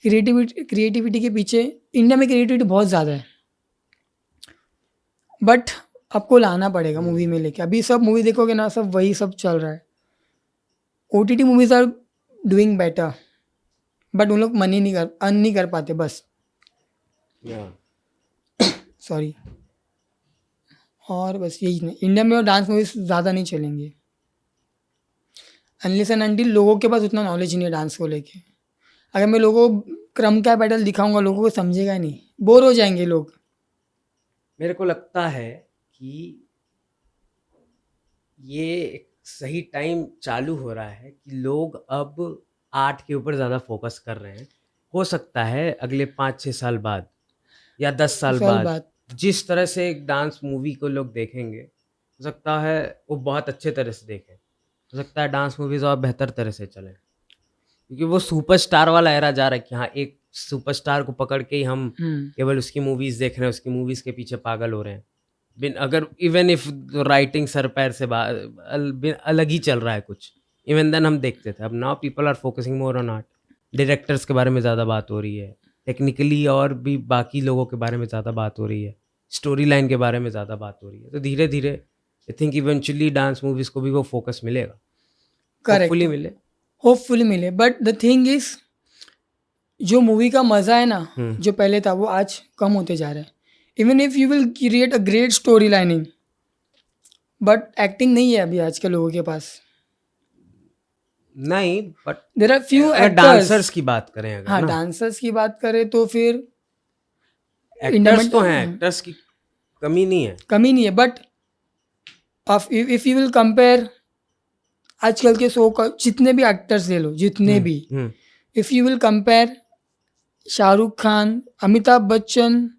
क्रिएटिविटी के पीछे। इंडिया में क्रिएटिविटी बहुत ज़्यादा है, बट आपको लाना पड़ेगा मूवी में लेके। अभी सब मूवी देखोगे ना, सब वही सब चल रहा है। OTT movies are doing better, but उन लोग अर्न नहीं कर पाते बस, या सॉरी। और बस यही नहीं, इंडिया में और डांस मूवीज ज़्यादा नहीं चलेंगे अनलेस एंड अनटिल लोगों के पास उतना नॉलेज नहीं है डांस को लेके। अगर मैं लोगों को क्रम का बैटल दिखाऊंगा, लोगों को समझेगा नहीं, बोर हो जाएंगे लोग। मेरे को लगता है कि ये एक सही टाइम चालू हो रहा है कि लोग अब आर्ट के ऊपर ज़्यादा फोकस कर रहे हैं। हो सकता है अगले 5-6 साल बाद या 10 साल साल बाद बाद जिस तरह से एक डांस मूवी को लोग देखेंगे, हो सकता है वो बहुत अच्छे तरह से देखें। हो सकता है डांस मूवीज़ और बेहतर तरह से चलें। क्योंकि वो सुपरस्टार वाला एरा जा रहा है कि हाँ, एक सुपरस्टार को पकड़ के ही हम केवल उसकी मूवीज़ देख रहे हैं, उसकी मूवीज़ के पीछे पागल हो रहे हैं। बिन अगर इवन इफ राइटिंग सर पैर से अलग ही चल रहा है कुछ, इवन देन हम देखते थे। अब now people are focusing more on art. Directors के बारे में ज़्यादा बात हो रही है, टेक्निकली और भी बाकी लोगों के बारे में ज़्यादा बात हो रही है, स्टोरी लाइन के बारे में ज़्यादा बात हो रही है। तो धीरे धीरे I think eventually dance movies को भी वो फोकस मिलेगा, करेक्ट, होपफुली मिले। होपफुली मिले। बट द थिंग इज, जो मूवी का मज़ा है ना, हम्म। जो पहले था वो आज कम होते जा रहा है। Even if you will create a great story lining, but acting नहीं है अभी आज के लोगों के पास। नहीं, बट देर आर फ्यू अगर एक्टर्स। डांसर्स की बात करें अगर हाँ, ना, डांसर्स की बात करें तो फिर एक्टर्स तो हैं, एक्टर्स की कमी नहीं है। कमी नहीं है। But if you will compare आजकल के शो का, जितने भी एक्टर्स ले लो, जितने भी, if you will compare Shahrukh Khan, Amitabh Bachchan,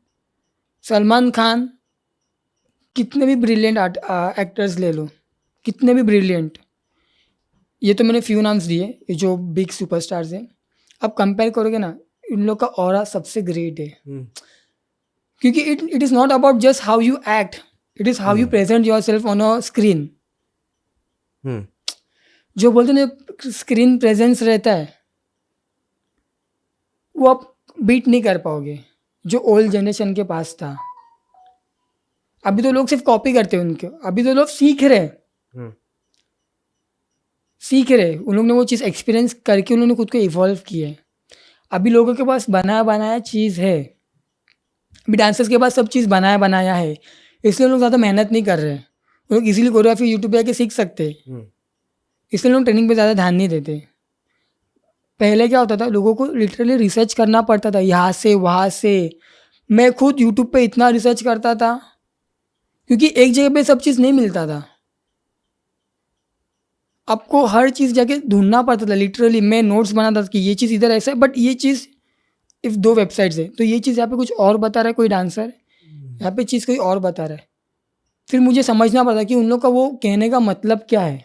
Salman Khan, कितने भी ब्रिलियंट एक्टर्स ले लो, कितने भी ब्रिलियंट, ये तो मैंने फ्यू नाम्स दिए, ये जो बिग सुपरस्टार्स हैं। अब कंपेयर करोगे ना, इन लोग का ऑरा सबसे ग्रेट है। क्योंकि it is not about just how you act, it is how you present your self on a screen. जो बोलते हैं ना, स्क्रीन प्रेजेंस रहता है, वो आप बीट नहीं कर पाओगे, जो ओल्ड जनरेशन के पास था। अभी तो लोग सिर्फ कॉपी करते हैं उनके, अभी तो लोग सीख रहे हैं, उन लोग ने वो चीज़ एक्सपीरियंस करके उन्होंने खुद को इवॉल्व किया है। अभी लोगों के पास बनाया बनाया चीज़ है, अभी डांसर्स के पास सब चीज़ बनाया बनाया है, इसलिए लोग ज़्यादा मेहनत नहीं कर रहे हैं। वो लोग इजीली कोरियोग्राफी यूट्यूब पे आके सीख सकते हैं, इसलिए लोग ट्रेनिंग पे ज़्यादा ध्यान नहीं देते। पहले क्या होता था, लोगों को लिटरली रिसर्च करना पड़ता था, यहाँ से वहाँ से। मैं खुद यूट्यूब पे इतना रिसर्च करता था, क्योंकि एक जगह पे सब चीज़ नहीं मिलता था, आपको हर चीज़ जाके ढूंढना पड़ता था। लिटरली मैं नोट्स बनाता था कि ये चीज़ इधर ऐसा है, बट ये चीज़ इफ़ 2 वेबसाइट्स है तो ये चीज़ यहाँ पे कुछ और बता रहा है कोई डांसर, यहाँ पे चीज़ कोई और बता रहा है। फिर मुझे समझना पड़ता कि उन लोग का वो कहने का मतलब क्या है,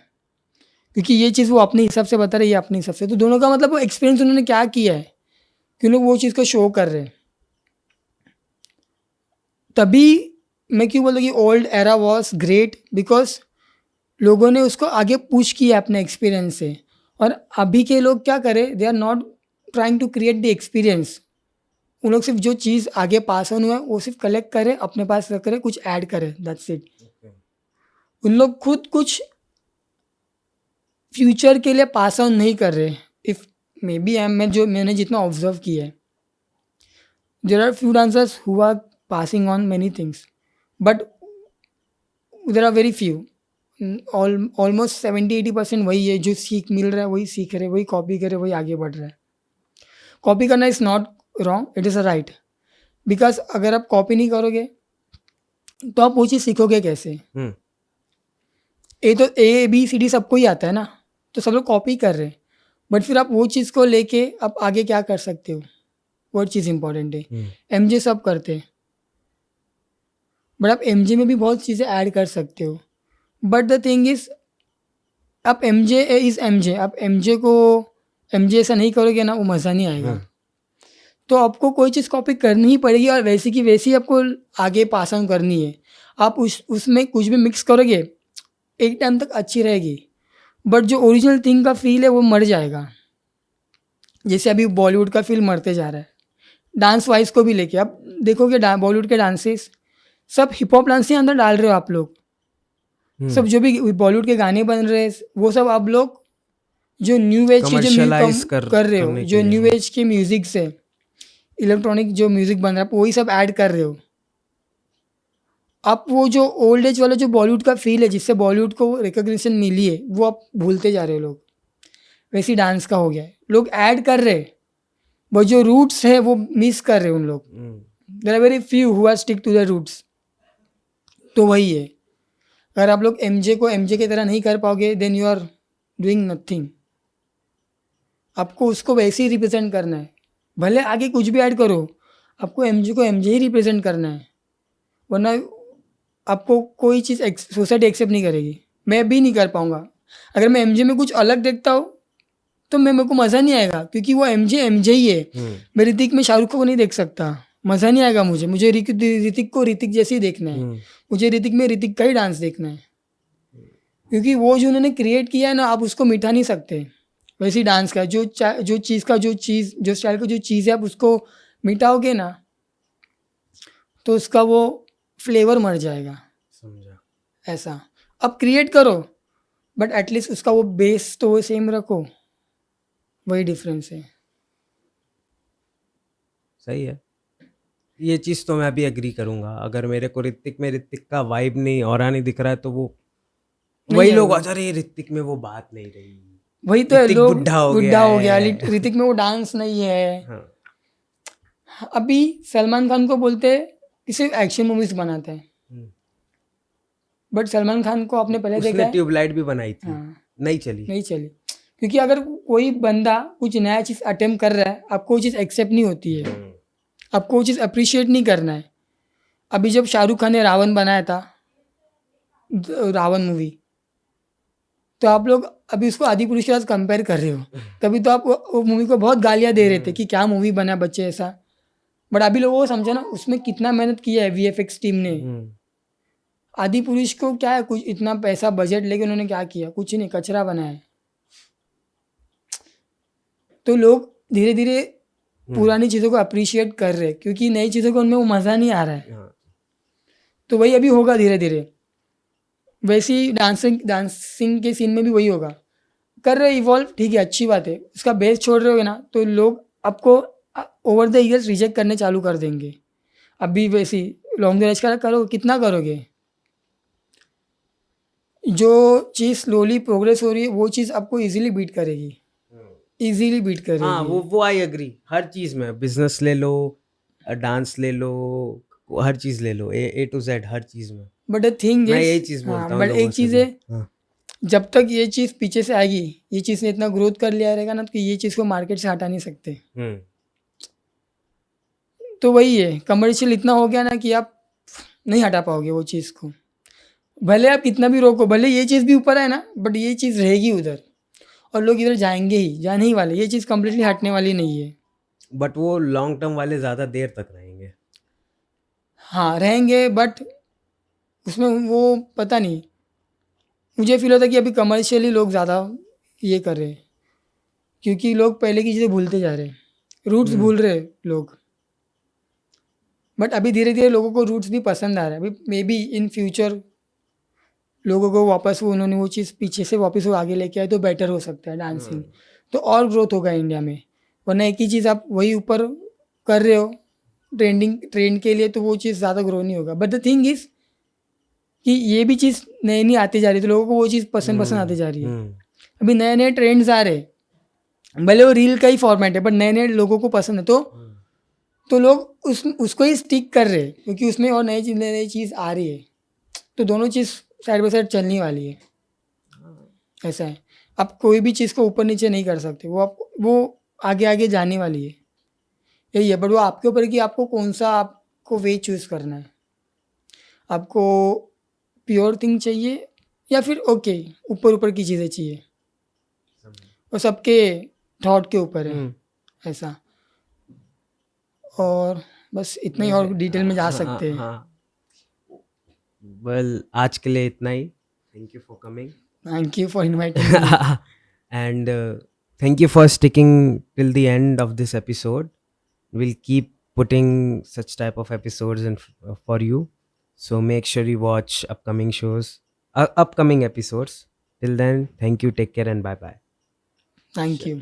क्योंकि ये चीज़ वो अपने हिसाब से बता रहे हैं, ये अपने हिसाब से, तो दोनों का मतलब वो एक्सपीरियंस उन्होंने क्या किया है कि लोग वो चीज़ को शो कर रहे हैं। तभी मैं क्यों बोलता कि old era was great, because लोगों ने उसको आगे पुश किया अपने एक्सपीरियंस से। और अभी के लोग क्या करें, they are not trying to create the experience. उन लोग सिर्फ जो चीज़ आगे पास ऑन हुआ है वो सिर्फ कलेक्ट करें, अपने पास रख करें, कुछ ऐड करें, दैट्स इट। उन लोग खुद कुछ फ्यूचर के लिए पास ऑन नहीं कर रहे। इफ़ मे बी मैंने जितना ऑब्जर्व किया है, there are few dancers who are passing on many things, but there are very few, almost 70-80% वही है जो सीख मिल रहा है, वही सीख रहे, वही कॉपी करे, वही आगे बढ़ रहा है। कॉपी करना is not wrong, it is a right, because अगर आप कॉपी नहीं करोगे तो आप वो चीज़ सीखोगे कैसे? तो ABCD सबको ही आता है ना, तो सब लोग कॉपी कर रहे हैं, बट फिर आप वो चीज़ को लेके आप आगे क्या कर सकते हो, वो चीज़ इंपॉर्टेंट है। MJ सब करते हैं, बट आप MJ में भी बहुत चीज़ें ऐड कर सकते हो। बट द थिंग इज, आप MJ इज़ MJ, आप MJ ऐसा नहीं करोगे ना, वो मज़ा नहीं आएगा। तो आपको कोई चीज़ कॉपी करनी ही पड़ेगी, और वैसी की वैसी आपको आगे पास ऑन करनी है। आप उसमें कुछ भी मिक्स करोगे, एक टाइम तक अच्छी रहेगी, बट जो ओरिजिनल थिंग का फील है वो मर जाएगा। जैसे अभी बॉलीवुड का फील मरते जा रहा है, डांस वाइज को भी लेके आप देखोगे, बॉलीवुड के डांसेस सब हिप हॉप डांस के अंदर डाल रहे हो आप लोग। सब जो भी बॉलीवुड के गाने बन रहे हैं, वो सब आप लोग जो न्यू एज के जो कर रहे हो, जो न्यू एज के म्यूजिक से इलेक्ट्रॉनिक जो म्यूजिक बन रहा है, वही सब ऐड कर रहे हो आप। वो जो ओल्ड एज वाला जो बॉलीवुड का फील है, जिससे बॉलीवुड को रिकॉग्निशन मिली है, वो आप भूलते जा रहे हो लोग। वैसी डांस का हो गया है, लोग ऐड कर रहे हैं, वो जो रूट्स है वो मिस कर रहे हैं उन लोग। There are very few who are stick to the roots. तो वही है, अगर आप लोग एमजे को एमजे की तरह नहीं कर पाओगे then you are doing nothing. आपको उसको वैसे ही रिप्रेजेंट करना है, भले आगे कुछ भी ऐड करो, आपको एमजे को एमजे ही रिप्रेजेंट करना है, वरना आपको कोई चीज़ सोसाइटी एक्सेप्ट नहीं करेगी। मैं भी नहीं कर पाऊँगा। अगर मैं एमजे में कुछ अलग देखता हूँ तो मेरे को मज़ा नहीं आएगा, क्योंकि वो एमजे ही है। मैं ऋतिक में शाहरुख को नहीं देख सकता, मज़ा नहीं आएगा मुझे। मुझे ऋतिक को ऋतिक जैसे ही देखना है। मुझे ऋतिक में ऋतिक का ही डांस देखना है, क्योंकि वो जो उन्होंने क्रिएट किया है ना, आप उसको मिटा नहीं सकते। वैसे ही डांस का जो चीज़ जो स्टाइल का जो चीज़ है, आप उसको मिटाओगे ना तो उसका वो फ्लेवर मर जाएगा। समझा। ऐसा अब क्रिएट करो, बट एटलीस्ट उसका वो बेस तो वो सेम रखो, वही डिफरेंस है। सही है, ये चीज़ तो मैं भी एग्री करूँगा। अगर मेरे को ऋतिक में ऋतिक का वाइब नहीं, ऑरा नहीं दिख रहा है, तो वो नहीं वही है लोग वो। अरे ऋतिक में वो बात नहीं रही, वही तो है, ऋतिक लोग बुढ़ा हो बुढ़ा गया हो गया, है। ऋतिक में वो डांस नहीं है। हाँ, अभी सलमान खान को बोलते हैं कि सिर्फ एक्शन मूवीज बनाते हैं, बट सलमान खान को आपने पहले देखा उसने है? ट्यूबलाइट भी बनाई थी, हाँ, नहीं चली। नहीं चली, क्योंकि अगर कोई बंदा कुछ नया चीज़ अटेम्प्ट कर रहा है, आपको वो चीज़ एक्सेप्ट नहीं होती है, आपको वो चीज़ अप्रिशिएट नहीं करना है। अभी जब शाहरुख खान ने रावण बनाया था, रावण मूवी, तो आप लोग अभी उसको आदि पुरुष के साथ कंपेयर कर रहे हो, तभी तो आप वो मूवी को बहुत गालियाँ दे रहे थे कि क्या मूवी बना बच्चे ऐसा। बट अभी लोगों को समझा ना उसमें कितना मेहनत किया है वीएफएक्स टीम ने। आदि पुरुष को क्या है, कुछ इतना पैसा बजट लेके उन्होंने क्या किया, कुछ नहीं, कचरा बनाया है। तो लोग धीरे धीरे पुरानी चीज़ों को अप्रिशिएट कर रहे हैं, क्योंकि नई चीज़ों को उनमें वो मज़ा नहीं आ रहा है। तो वही अभी होगा धीरे धीरे, वैसे ही डांसिंग के सीन में भी वही होगा। कर रहे इवॉल्व, ठीक है, अच्छी बात है। उसका बेस छोड़ रहे होगे ना तो लोग आपको ओवर द ईयर्स रिजेक्ट करने चालू कर देंगे। अभी वैसी लॉन्ग रेंज का करो, कितना करोगे? जो चीज़ स्लोली प्रोग्रेस हो रही है वो चीज़ आपको इजीली बीट करेगी, इजीली बीट हाँ, करेगी। वो आई एग्री। हर चीज़ में, बिजनेस ले लो, डांस ले लो, हर चीज़ ले लो, ए टू जेड हर चीज़ में। बट द थिंग मैं इज, यही चीज़ बोलता हूँ बट लोगों एक से चीज़ भी। है, हाँ, जब तक ये चीज़ पीछे से आएगी, ये चीज़ ने इतना ग्रोथ कर लिया रहेगा ना, तो ये चीज़ को मार्केट से हटा नहीं सकते। तो वही है, कमर्शियल इतना हो गया ना कि आप नहीं हटा पाओगे वो चीज़ को, भले आप कितना भी रोको, भले ये चीज़ भी ऊपर है ना, बट ये चीज़ रहेगी उधर और लोग इधर जाएंगे ही, जाने ही वाले। ये चीज़ कम्प्लीटली हटने वाली नहीं है। बट वो लॉन्ग टर्म वाले ज़्यादा देर तक रहेंगे। हाँ रहेंगे, बट उसमें वो पता नहीं, मुझे फील होता है कि अभी कमर्शियली लोग ज़्यादा ये कर रहे हैं, क्योंकि लोग पहले की चीज़ें भूलते जा रहे हैं, रूट्स भूल रहे हैं लोग। बट अभी धीरे धीरे लोगों को रूट्स भी पसंद आ रहा है। अभी मे बी इन फ्यूचर लोगों को वापस वो उन्होंने वो चीज़ पीछे से वापस वो आगे लेके आए तो बेटर हो सकता है डांसिंग, तो और ग्रोथ होगा इंडिया में। वरना एक ही चीज़ आप वही ऊपर कर रहे हो ट्रेंड के लिए, तो वो चीज़ ज़्यादा ग्रो नहीं होगा। बट द थिंग इज़ कि ये भी चीज़ नई नई आती जा रही है, तो लोगों को वो चीज़ पसंद आती जा रही है। अभी नए नए ट्रेंड्स आ रहे हैं, भले वो रील का ही फॉर्मेट है, बट नए नए लोगों को पसंद है, तो लोग उसको ही स्टिक कर रहे हैं, क्योंकि उसमें और नई चीज़ आ रही है। तो दोनों चीज़ साइड बाई साइड चलने वाली है। ऐसा है, आप कोई भी चीज़ को ऊपर नीचे नहीं कर सकते, वो आगे आगे जाने वाली है, यही है। बट वो आपके ऊपर है कि आपको कौन सा आपको वे चूज़ करना है। आपको प्योर थिंग चाहिए या फिर ओके ऊपर ऊपर की चीज़ें चाहिए, वो सबके थॉट के ऊपर है। ऐसा, और बस इतना ही, और डिटेल में जा सकते हैं। वेल, आज के लिए इतना ही। Thank you for coming thank you for inviting me. and thank you for sticking till the end of this episode. We'll keep putting such type of episodes for you, so make sure you watch upcoming episodes. Till then, thank you, take care, and bye bye. Thank you.